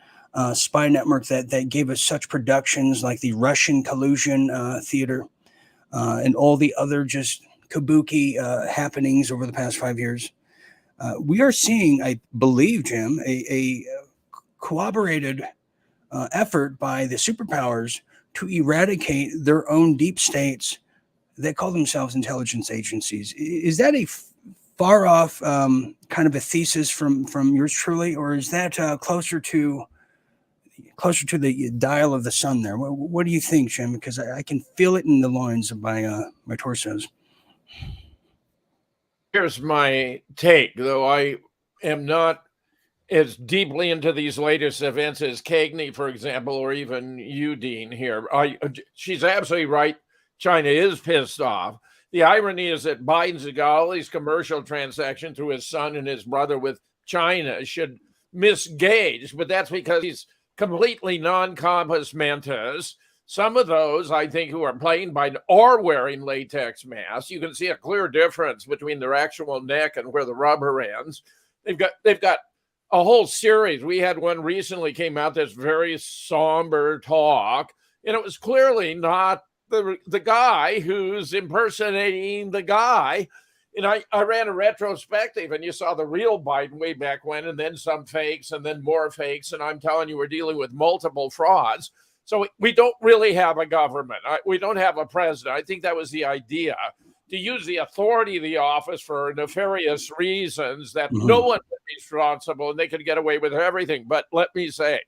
spy network that gave us such productions like the Russian Collusion Theater, and all the other just kabuki happenings over the past 5 years. We are seeing, I believe, Jim, a corroborated effort by the superpowers to eradicate their own deep states that call themselves intelligence agencies. Is that a far off kind of a thesis from yours truly, or is that closer to the dial of the sun there? What do you think, Jim? Because I can feel it in the loins of my torsos. Here's my take, though I am not as deeply into these latest events as Cagney, for example, or even you, Dean, here. She's absolutely right. China is pissed off. The irony is that Biden's got all these commercial transactions through his son and his brother with China should misgauge, but that's because he's completely non-compos mentis. Some of those, I think, who are playing Biden are wearing latex masks. You can see a clear difference between their actual neck and where the rubber ends. They've got a whole series. We had one recently came out that's very somber talk, and it was clearly not the guy who's impersonating the guy. And I ran a retrospective, and you saw the real Biden way back when, and then some fakes, and then more fakes. And I'm telling you, we're dealing with multiple frauds. So we don't really have a government. We don't have a president. I think that was the idea, to use the authority of the office for nefarious reasons that no one would be responsible and they could get away with everything. But let me say,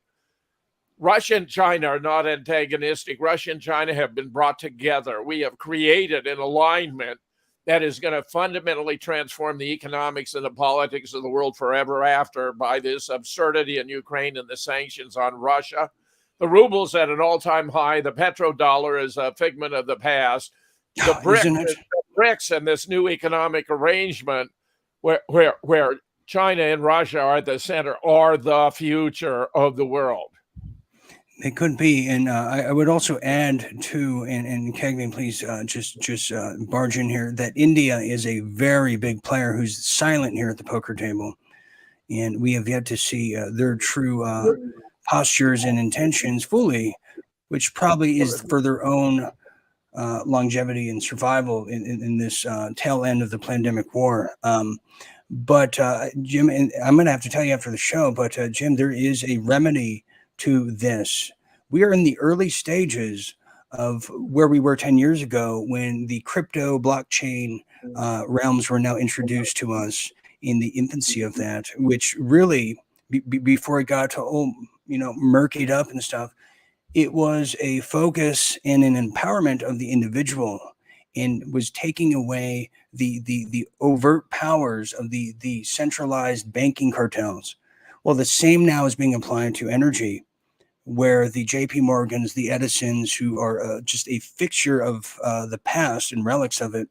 Russia and China are not antagonistic. Russia and China have been brought together. We have created an alignment that is going to fundamentally transform the economics and the politics of the world forever after by this absurdity in Ukraine and the sanctions on Russia. The ruble's at an all-time high. The petrodollar is a figment of the past. The BRICS and this new economic arrangement where China and Russia are at the center are the future of the world. They could be, and I would also add to, and Cagney, please just barge in here, that India is a very big player who's silent here at the poker table, and we have yet to see their true postures and intentions fully, which probably is for their own longevity and survival in this tail end of the pandemic war. But Jim, and I'm going to have to tell you after the show, but Jim, there is a remedy to this. We are in the early stages of where we were 10 years ago when the crypto blockchain realms were now introduced to us, in the infancy of that, which really before it got to murkied up and stuff, it was a focus and an empowerment of the individual, and was taking away the overt powers of the centralized banking cartels. Well, the same now is being applied to energy, where the JP Morgans, the Edisons, who are just a fixture of the past and relics of it,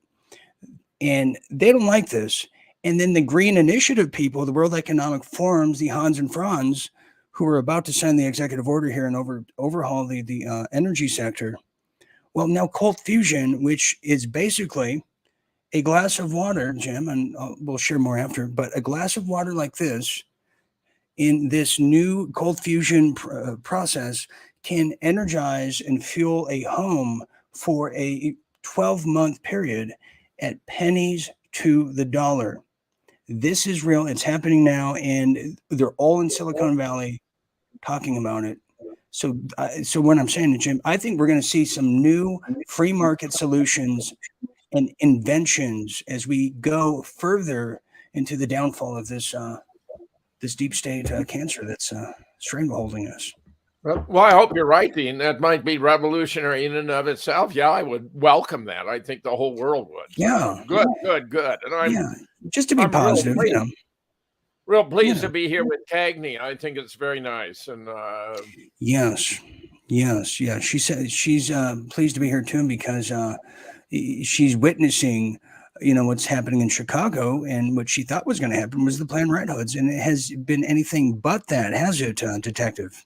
and they don't like this. And then the Green Initiative people, the World Economic Forums, the Hans and Franz, who are about to sign the executive order here and overhaul the energy sector. Well, now cold fusion, which is basically a glass of water, Jim, and we'll share more after, but a glass of water like this, in this new cold fusion process, can energize and fuel a home for a 12-month period at pennies to the dollar. This is real. It's happening now, and they're all in Silicon Valley talking about it. So what I'm saying, Jim, I think we're going to see some new free market solutions and inventions as we go further into the downfall of this deep state cancer that's strangleholding us. Well, I hope you're right, Dean. That might be revolutionary in and of itself. Yeah, I would welcome that. I think the whole world would. Yeah. Good. And just to be positive, real pleased to be here with Cagney. I think it's very nice. And yes. She said she's pleased to be here too, because she's witnessing, what's happening in Chicago, and what she thought was going to happen was the Planned Red Hoods, and it has been anything but that, has it, Detective?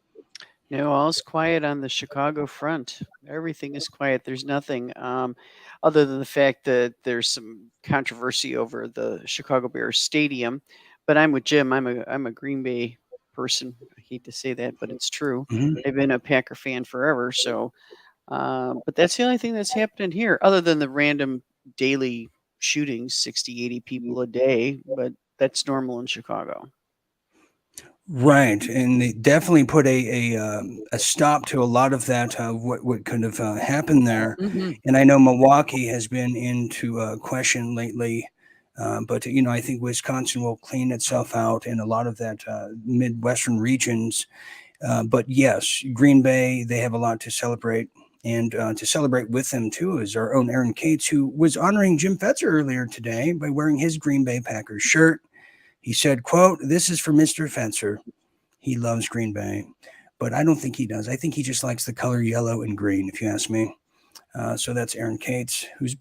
No, all's quiet on the Chicago front. Everything is quiet. There's nothing other than the fact that there's some controversy over the Chicago Bears stadium. But I'm with Jim. I'm a Green Bay person. I hate to say that, but it's true. I've been a Packer fan forever. So, but that's the only thing that's happening here, other than the random daily shootings, 60, 80 people a day. But that's normal in Chicago. Right, and they definitely put a stop to a lot of that. What could have happened there, and I know Milwaukee has been into question lately, but I think Wisconsin will clean itself out in a lot of that Midwestern regions. But yes, Green Bay, they have a lot to celebrate, and to celebrate with them too is our own Aaron Cates, who was honoring Jim Fetzer earlier today by wearing his Green Bay Packers shirt. He said, quote, "This is for Mr. Fetzer. He loves Green Bay," but I don't think he does. I think he just likes the color yellow and green, if you ask me. So that's Aaron Cates, whose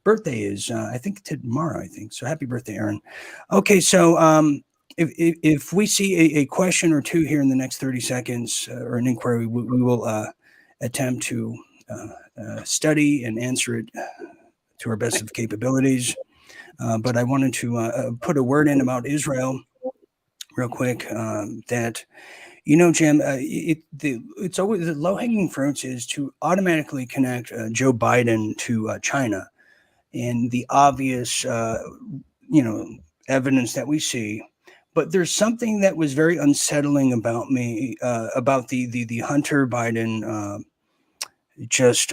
birthday is, I think, tomorrow, I think. So happy birthday, Aaron. Okay, so if we see a question or two here in the next 30 seconds or an inquiry, we will attempt to study and answer it to our best of capabilities. But I wanted to put a word in about Israel real quick, that, Jim, it's always the low-hanging fruits is to automatically connect Joe Biden to China. and the obvious, evidence that we see. But there's something that was very unsettling about me, about the Hunter Biden just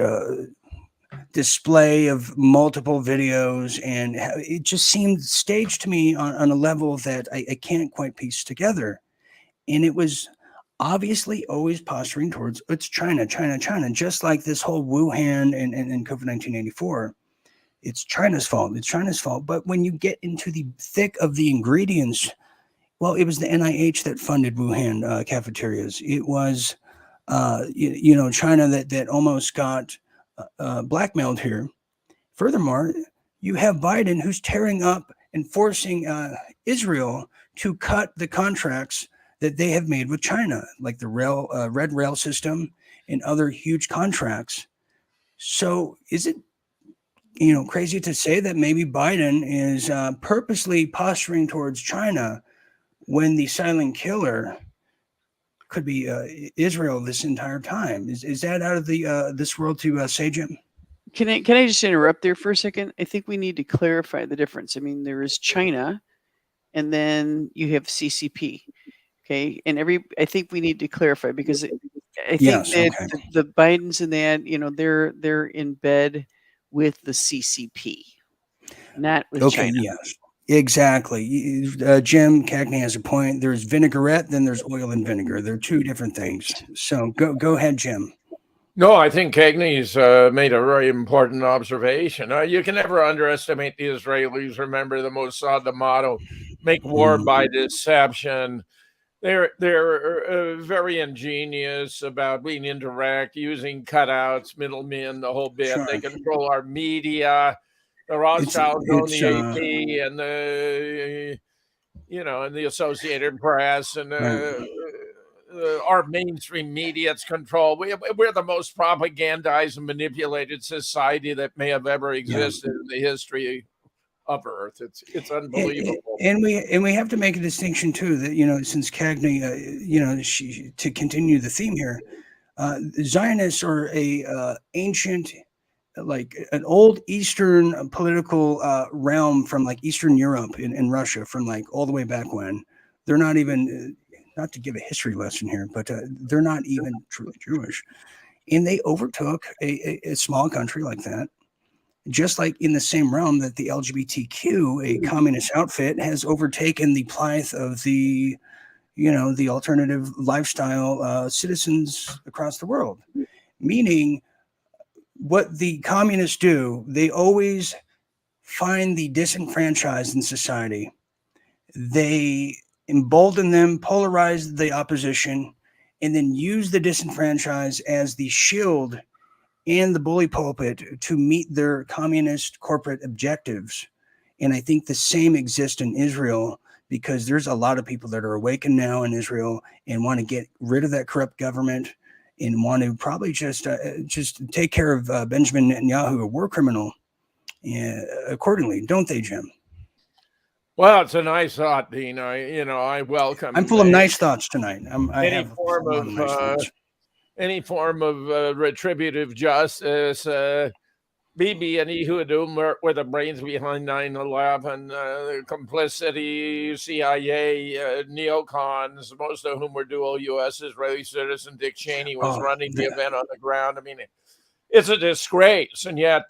display of multiple videos, and it just seemed staged to me on a level that I can't quite piece together. And it was obviously always posturing towards it's China, China, China, just like this whole Wuhan and COVID 1984. It's China's fault. It's China's fault. But when you get into the thick of the ingredients, well, it was the NIH that funded Wuhan cafeterias. It was, China that almost got blackmailed here. Furthermore, you have Biden who's tearing up and forcing Israel to cut the contracts that they have made with China, like the red rail system and other huge contracts. So is it crazy to say that maybe Biden is purposely posturing towards China when the silent killer could be Israel this entire time? Is that out of the this world to say, Jim? Can I just interrupt there for a second? I think we need to clarify the difference. I mean, there is China, and then you have CCP. Okay, and I think we need to clarify, because I think that the Bidens and that, they're in bed with the CCP, not with China. Yes, exactly. Jim Cagney has a point. There's vinaigrette, then there's oil and vinegar. They're two different things. So go ahead, Jim. No, I think Cagney's made a very important observation. You can never underestimate the Israelis. Remember the Mossad motto: "Make war by deception." They're very ingenious about being indirect, using cutouts, middlemen, the whole bit. Sure. They control our media. The Rothschilds own the AP and and the Associated Press, and our mainstream media. It's control. We're the most propagandized and manipulated society that may have ever existed in the history of Earth. It's unbelievable. And we have to make a distinction too, that since Cagney, to continue the theme here, Zionists are a ancient, like an old Eastern political realm from like Eastern Europe and Russia, from like all the way back when. They're not even, not to give a history lesson here, but they're not even truly Jewish, and they overtook a small country like that. Just like in the same realm that the LGBTQ, a communist outfit, has overtaken the plight of the alternative lifestyle citizens across the world. Meaning, what the communists do, they always find the disenfranchised in society. They embolden them, polarize the opposition, and then use the disenfranchised as the shield and the bully pulpit to meet their communist corporate objectives. And I think the same exists in Israel, because there's a lot of people that are awakened now in Israel and want to get rid of that corrupt government and want to probably just take care of Benjamin Netanyahu, a war criminal, accordingly, don't they, Jim? Well, it's a nice thought, Dean. I welcome. I'm full of nice thoughts tonight. Any form of retributive justice. Bibi and Ehud were the brains behind 9/11, complicity, CIA, neocons, most of whom were dual U.S. Israeli citizen. Dick Cheney was running the event on the ground. I mean, it's a disgrace, and yet,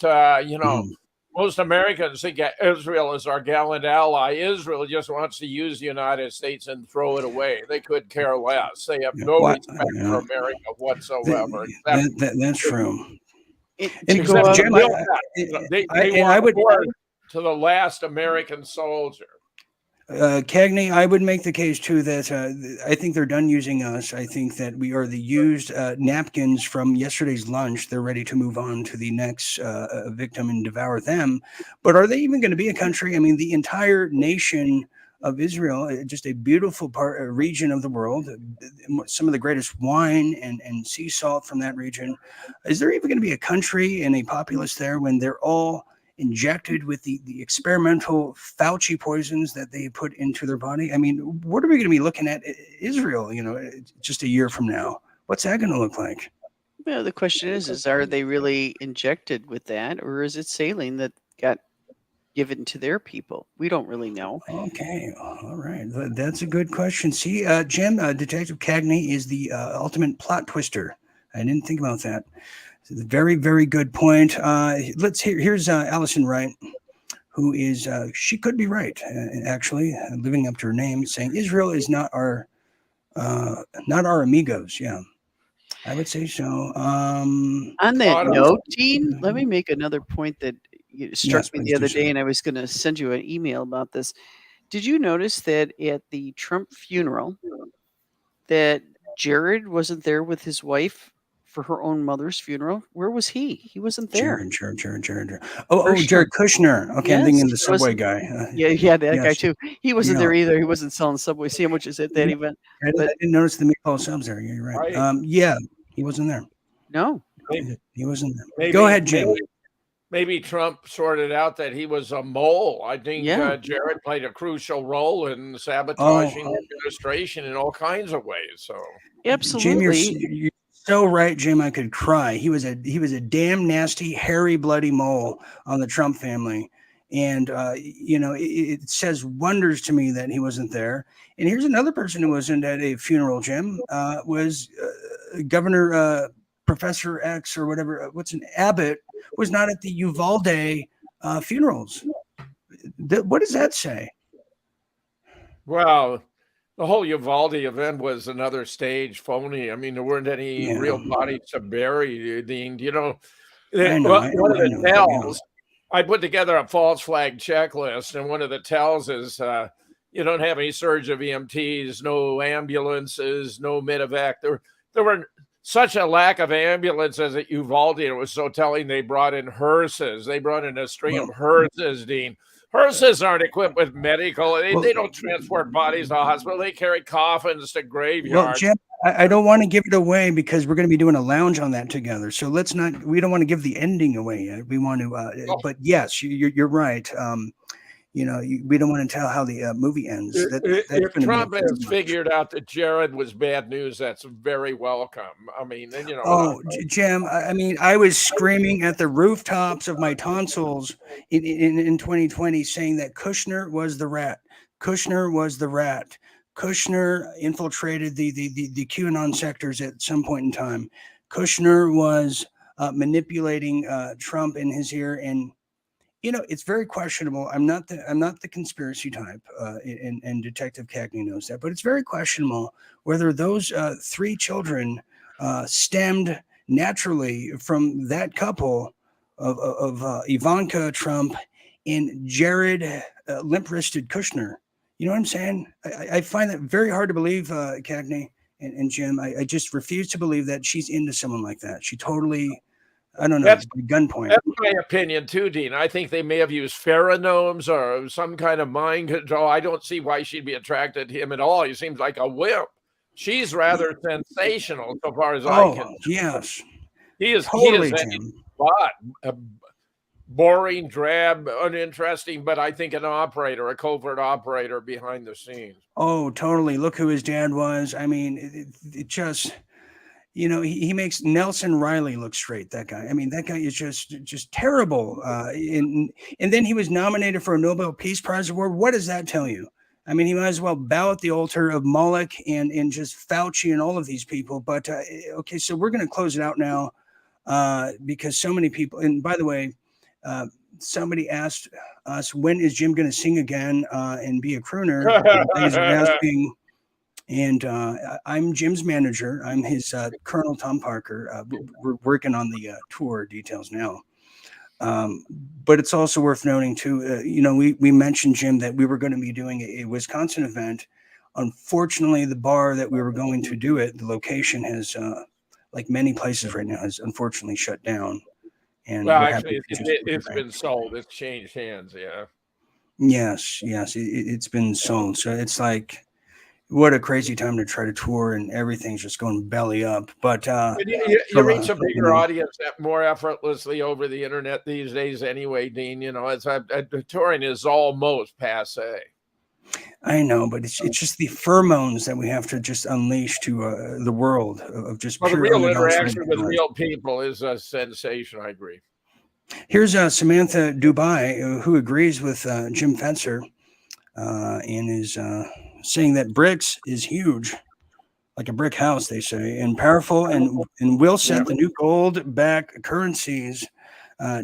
most Americans think Israel is our gallant ally. Israel just wants to use the United States and throw it away. They could care less. They have no respect for America whatsoever. That's true. They want war to the last American soldier. Cagney, I would make the case too that I think they're done using us. I think that we are the used napkins from yesterday's lunch. They're ready to move on to the next victim and devour them. But are they even going to be a country? I mean, the entire nation of Israel, just a beautiful region of the world, some of the greatest wine and sea salt from that region. Is there even going to be a country and a populace there when they're all injected with the experimental Fauci poisons that they put into their body? I mean, what are we going to be looking at Israel, just a year from now? What's that going to look like? Well, the question is are they really injected with that, or is it saline that got given to their people. We don't really know. Okay, all right. That's a good question. See, Jim, Detective Cagney is the ultimate plot twister. I didn't think about that. Very, very good point. Here's Allison Wright, who is she could be right, actually, living up to her name, saying Israel is not our amigos. Yeah, I would say so. On that note, Dean, let me make another point that struck me the other day, and I was going to send you an email about this. Did you notice that at the Trump funeral that Jared wasn't there with his wife for her own mother's funeral? Where was he? He wasn't there. Jared. Oh, Jared Kushner. Okay, I'm thinking the Subway guy. That guy too. He wasn't there either. He wasn't selling Subway sandwiches at that event. I didn't notice the meatball subs there. You're right. Yeah, he wasn't there. No, he wasn't there. Go ahead, Jim. Maybe Trump sorted out that he was a mole. I think Jared played a crucial role in sabotaging the administration in all kinds of ways. So absolutely, Jim, you're so right, Jim. I could cry. He was a damn nasty, hairy, bloody mole on the Trump family, and it says wonders to me that he wasn't there. And here's another person who wasn't at a funeral. Jim was Governor Professor X or whatever. Abbott was not at the Uvalde funerals. What does that say? Well, the whole Uvalde event was another stage phony. I mean, there weren't any real bodies to bury. One of the tells, I put together a false flag checklist, and one of the tells is you don't have any surge of EMTs, no ambulances, no medevac. There were such a lack of ambulances at Uvalde. It was so telling. They brought in hearses. They brought in a string of hearses, Dean. Hearses aren't equipped with medical. They don't transport bodies to the hospital. They carry coffins to graveyards. Well, Jim, I don't want to give it away because we're going to be doing a lounge on that together. So we don't want to give the ending away yet. We want to, but yes, you're right. We don't want to tell how the movie ends. If Trump has figured out that Jared was bad news, that's very welcome. I mean, Jim, I mean, I was screaming at the rooftops of my tonsils in 2020 saying that Kushner was the rat. Kushner was the rat. Kushner infiltrated the QAnon sectors at some point in time. Kushner was manipulating Trump in his ear, and it's very questionable. I'm not the conspiracy type, and Detective Cagney knows that, but it's very questionable whether those 3 children stemmed naturally from that couple of Ivanka Trump and Jared limp-wristed Kushner. You know what I'm saying? I find that very hard to believe, Cagney and Jim. I just refuse to believe that she's into someone like that. She totally... I don't know. That's gunpoint. That's my opinion too, Dean. I think they may have used pheromones or some kind of mind control. I don't see why she'd be attracted to him at all. He seems like a wimp. She's rather sensational, so far as I can. Yes, he is totally. Boring, drab, uninteresting, but I think a covert operator behind the scenes. Oh, totally. Look who his dad was. I mean, it just. He makes Nelson Riley look straight. That guy. I mean, that guy is just terrible. And then he was nominated for a Nobel Peace Prize award. What does that tell you? I mean, he might as well bow at the altar of Moloch and just Fauci and all of these people. But okay, so we're going to close it out now because so many people. And by the way, somebody asked us, when is Jim going to sing again and be a crooner? Thanks for asking. And I'm Jim's manager. I'm his Colonel Tom Parker. We're working on the tour details now. But it's also worth noting too, we mentioned, Jim, that we were going to be doing a Wisconsin event. Unfortunately, the bar that we were going to do it, the location has, like many places right now, has unfortunately shut down. And actually, it's been sold. It's changed hands. Yeah. Yes, it's been sold. So it's like, what a crazy time to try to tour, and everything's just going belly up. But you reach a bigger audience more effortlessly over the internet these days, anyway, Dean. Touring is almost passe. I know, but it's just the pheromones that we have to just unleash to the world of just. Well, the real interaction with real people is a sensation. I agree. Here's Samantha Dubai, who agrees with Jim Fetzer and is saying that BRICS is huge, like a brick house, they say, and powerful, and will set the new gold-backed currencies.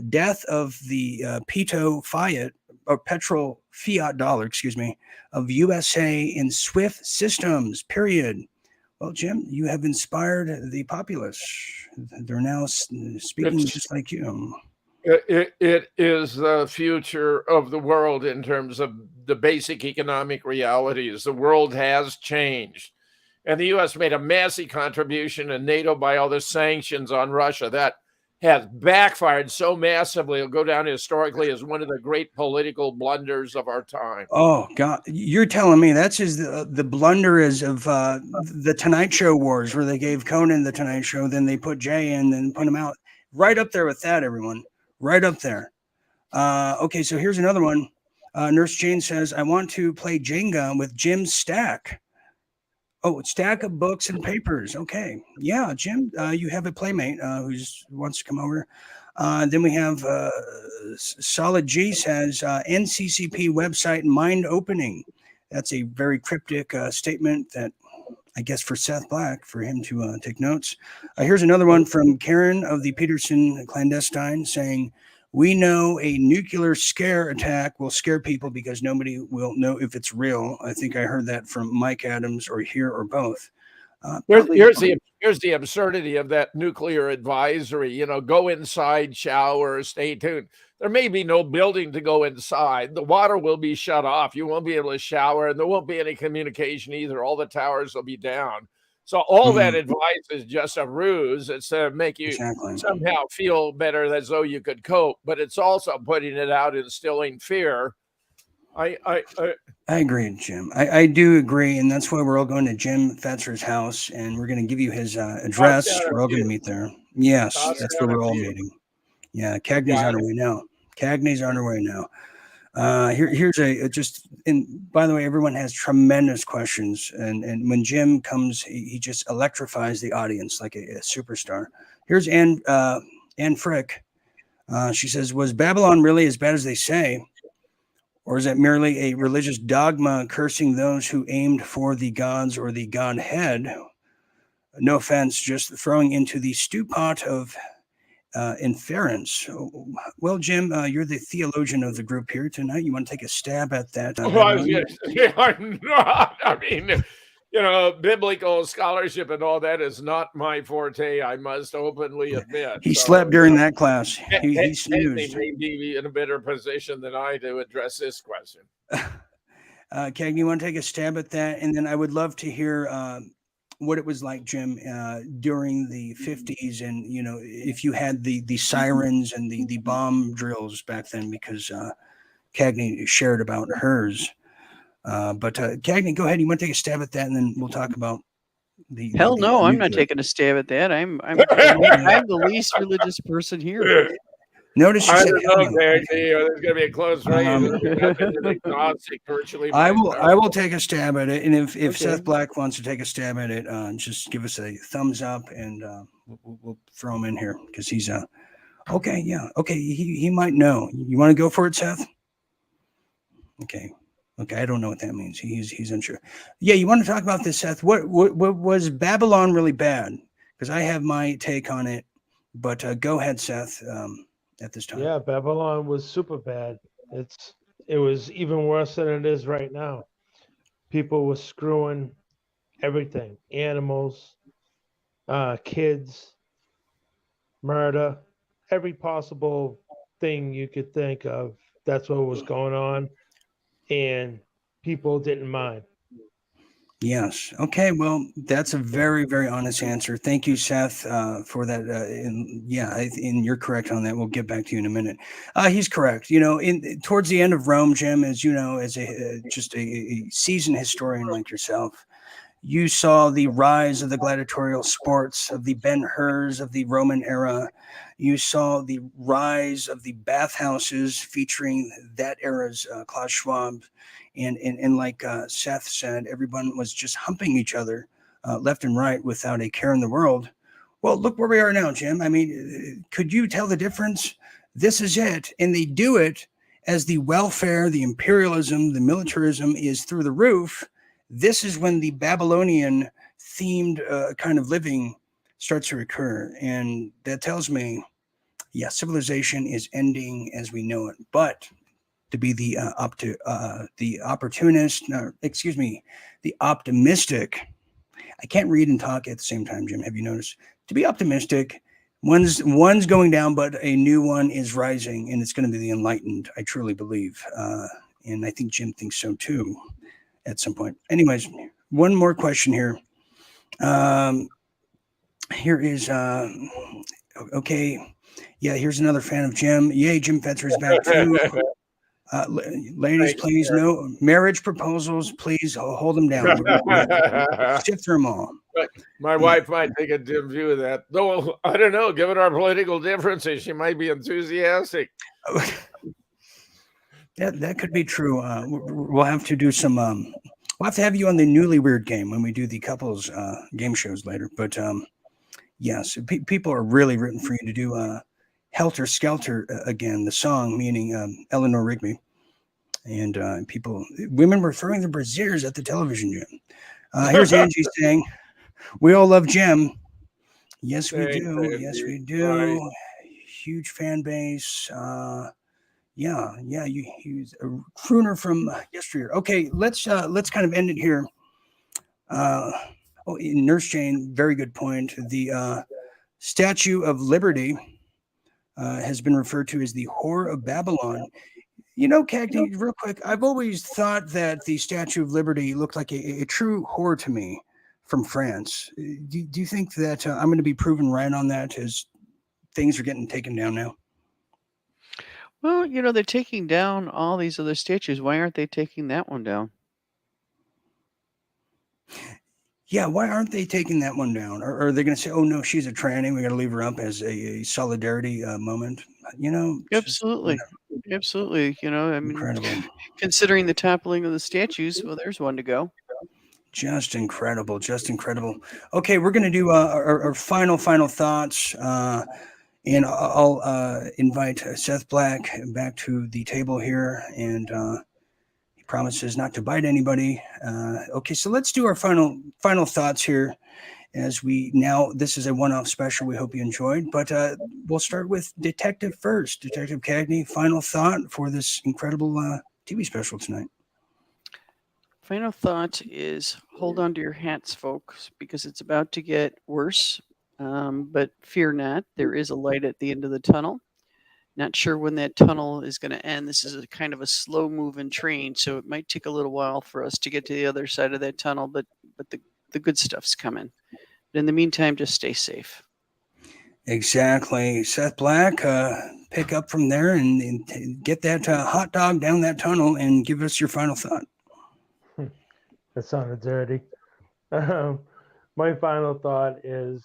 Death of the petrol fiat dollar, of USA in SWIFT systems, period. Well, Jim, you have inspired the populace. They're now speaking just like you. It is the future of the world in terms of the basic economic realities. The world has changed. And the U.S. made a massive contribution in NATO by all the sanctions on Russia. That has backfired so massively. It'll go down historically as one of the great political blunders of our time. Oh, God. You're telling me that's just the blunder is of the Tonight Show wars, where they gave Conan the Tonight Show, then they put Jay in, then put him out. Right up there with that, everyone. Right up there. Okay, so here's another one. Nurse Jane says, I want to play Jenga with Jim's stack. Oh, stack of books and papers. Okay. Yeah, Jim, you have a playmate who wants to come over. Then we have Solid G says, NCCP website mind opening. That's a very cryptic statement that I guess for Seth Black, for him to take notes. Here's another one from Karen of the Peterson Clandestine saying, we know a nuclear scare attack will scare people because nobody will know if it's real. I think I heard that from Mike Adams or here or both. Here's the absurdity of that nuclear advisory. You know, go inside, shower, stay tuned. There may be no building to go inside. The water will be shut off. You won't be able to shower, and there won't be any communication either. All the towers will be down. So all that advice is just a ruse. It's to make you somehow feel better as though you could cope, but it's also putting it out, instilling fear. I agree, Jim. I do agree, and that's why we're all going to Jim Fetzer's house, and we're going to give you his address. We're all going to meet there. Yes, that's where we're all meeting. Yeah, Cagney's on our way now. Cagney's on our way now. Here's and by the way, everyone has tremendous questions, and when Jim comes, he just electrifies the audience like a superstar. Here's Ann Frick. She says, was Babylon really as bad as they say, or is it merely a religious dogma cursing those who aimed for the gods or the godhead? No offense, just throwing into the stew pot of inference. Well, Jim, you're the theologian of the group here tonight. You want to take a stab at that? I'm not. I mean, you know, biblical scholarship and all that is not my forte. I must openly admit. He slept during that class. He snoozed. He may be in a better position than I to address this question. Cagney, you want to take a stab at that? And then I would love to hear what it was like, Jim, during the 50s, and you know, if you had the sirens and the bomb drills back then, because Cagney shared about hers. But Cagney, go ahead. You want to take a stab at that, and then we'll talk about the. Hell no, I'm not taking a stab at that. I'm the least religious person here. Notice you said there's going to be a close race. I will take a stab at it, and if Seth Black wants to take a stab at it, just give us a thumbs up, and we'll throw him in here because he's okay. Yeah, okay. He might know. You want to go for it, Seth? Okay. I don't know what that means. He's unsure. Yeah, you want to talk about this, Seth? What was Babylon really bad? Because I have my take on it, but go ahead, Seth. At this time. Yeah, Babylon was super bad. It was even worse than it is right now. People were screwing everything, animals, kids, murder, every possible thing you could think of. That's what was going on, and people didn't mind. Yes. Okay. Well, that's a very, very honest answer. Thank you, Seth, for that. And you're correct on that. We'll get back to you in a minute. He's correct. You know, towards the end of Rome, Jim, as you know, as a seasoned historian like yourself, you saw the rise of the gladiatorial sports, of the Ben-Hurs of the Roman era. You saw the rise of the bathhouses featuring that era's Klaus Schwab. And like Seth said, everyone was just humping each other left and right without a care in the world. Well, look where we are now, Jim. I mean, could you tell the difference this is it. And they do it as the welfare, the imperialism, the militarism is through the roof. This is when the Babylonian themed kind of living starts to occur. And that tells me, yeah, civilization is ending as we know it. But to be the opportunist, the optimistic. I can't read and talk at the same time, Jim. Have you noticed? To be optimistic, one's going down, but a new one is rising, and it's going to be the enlightened. I truly believe, and I think Jim thinks so too. At some point, anyways, one more question here. Here is okay. Yeah, here's another fan of Jim. Yay, Jim Fetzer is back too. Ladies, please, no marriage proposals. Please hold them down. Sift through them all. My wife might take a dim view of that. Though, I don't know. Given our political differences, she might be enthusiastic. That could be true. We'll have to do some. We'll have to have you on the Newly Weird game when we do the couples game shows later. But yes, people are really rooting for you to do Helter Skelter again, the song, meaning Eleanor Rigby. And women were throwing their brassieres at the television, Jim. Here's Angie saying, we all love Jim. Yes, we do. Yes, we do. Right. Huge fan base. Yeah. He's a crooner from yesteryear. Okay, let's kind of end it here. Nurse Jane, very good point. The Statue of Liberty has been referred to as the Whore of Babylon. You know, Cagney, real quick, I've always thought that the Statue of Liberty looked like a true whore to me from France. Do you think that I'm going to be proven right on that as things are getting taken down now? Well, they're taking down all these other statues. Why aren't they taking that one down? Yeah, why aren't they taking that one down? Or are they going to say, oh, no, she's a tranny. We got to leave her up as a solidarity moment? Absolutely. Absolutely. I mean, incredible. Considering the toppling of the statues, well, there's one to go. Just incredible. Just incredible. Okay, we're going to do our final thoughts. And I'll invite Seth Black back to the table here. And he promises not to bite anybody. Okay, so let's do our final thoughts here. As this is a one-off special. We hope you enjoyed, but we'll start with Detective first. Detective Cagney, final thought for this incredible TV special tonight. Final thought is hold on to your hats, folks, because it's about to get worse. But fear not, there is a light at the end of the tunnel. Not sure when that tunnel is going to end. This is a kind of a slow-moving train, so it might take a little while for us to get to the other side of that tunnel, but the good stuff's coming. But in the meantime, just stay safe. Exactly. Seth Black, pick up from there and get that hot dog down that tunnel and give us your final thought. That sounded dirty. My final thought is,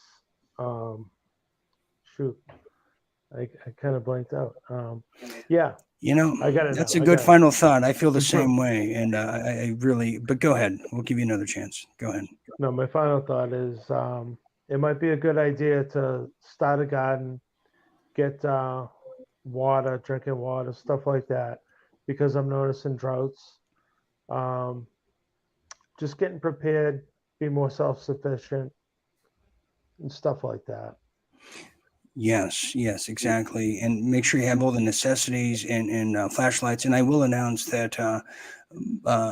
shoot, I kind of blanked out. Yeah. That's a good final thought. I feel the same way. And I really, but go ahead. We'll give you another chance. Go ahead. No, my final thought is it might be a good idea to start a garden, get water, drinking water, stuff like that, because I'm noticing droughts. Just getting prepared, be more self-sufficient and stuff like that. Yes, exactly. And make sure you have all the necessities and flashlights. And I will announce that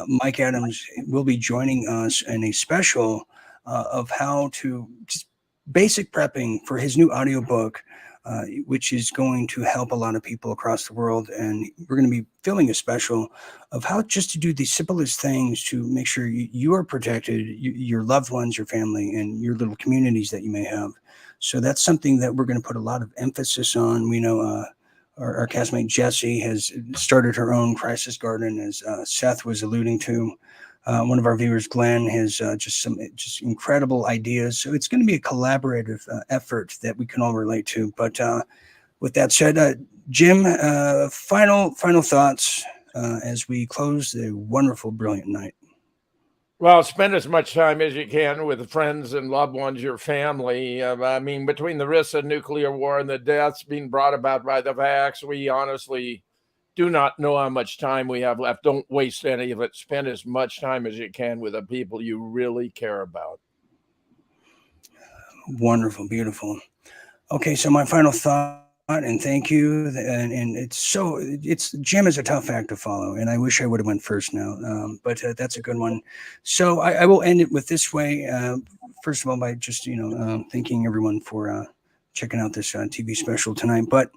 Mike Adams will be joining us in a special of how to just basic prepping for his new audiobook, which is going to help a lot of people across the world. And we're going to be filming a special of how just to do the simplest things to make sure you are protected, your loved ones, your family, and your little communities that you may have. So that's something that we're going to put a lot of emphasis on. We know our castmate Jessie has started her own crisis garden, as Seth was alluding to. One of our viewers, Glenn, has just incredible ideas. So it's going to be a collaborative effort that we can all relate to. But with that said, Jim, final thoughts as we close the wonderful, brilliant night. Well, spend as much time as you can with friends and loved ones, your family. I mean, between the risks of nuclear war and the deaths being brought about by the vax, we honestly do not know how much time we have left. Don't waste any of it. Spend as much time as you can with the people you really care about. Wonderful, beautiful. Okay, so my final thought, and thank you. And it's Jim is a tough act to follow, and I wish I would have went first now, but that's a good one. So I will end it with this way. First of all, by just thanking everyone for checking out this TV special tonight. But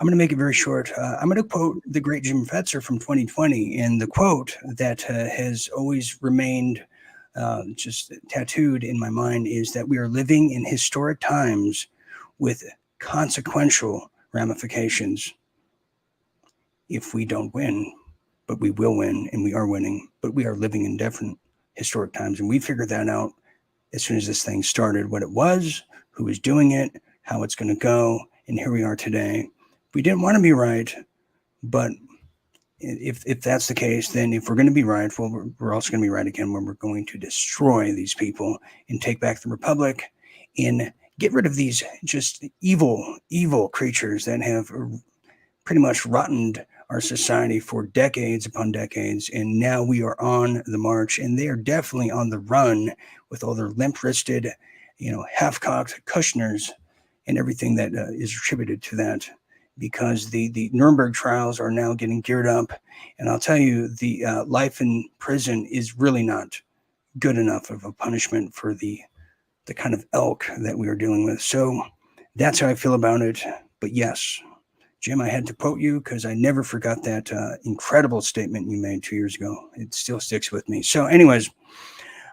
I'm going to make it very short. I'm going to quote the great Jim Fetzer from 2020, and the quote that has always remained just tattooed in my mind is that we are living in historic times with consequential ramifications if we don't win, but we will win, and we are winning, but we are living in different historic times. And we figured that out as soon as this thing started, what it was, who was doing it, how it's going to go, and here we are today. We didn't want to be right, but if that's the case, then if we're going to be right, well, we're also going to be right again when we're going to destroy these people and take back the republic and get rid of these just evil creatures that have pretty much rottened our society for decades upon decades. And now we are on the march, and they are definitely on the run with all their limp-wristed, half-cocked Kushners and everything that is attributed to that, because the Nuremberg trials are now getting geared up. And I'll tell you, the life in prison is really not good enough of a punishment for the kind of elk that we are dealing with. So that's how I feel about it. But yes, Jim, I had to quote you because I never forgot that incredible statement you made 2 years ago. It still sticks with me. So anyways,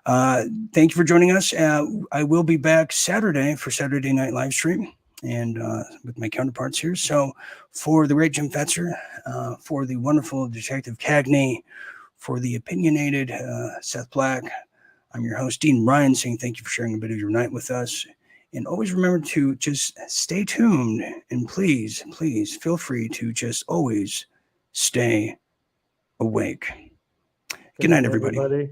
thank you for joining us. I will be back Saturday for Saturday Night Live Stream and with my counterparts here. So for the great Jim Fetzer, for the wonderful Detective Cagney, for the opinionated Seth Black, I'm your host, Dean Ryan, saying thank you for sharing a bit of your night with us. And always remember to just stay tuned, and please feel free to just always stay awake. Good night, everybody.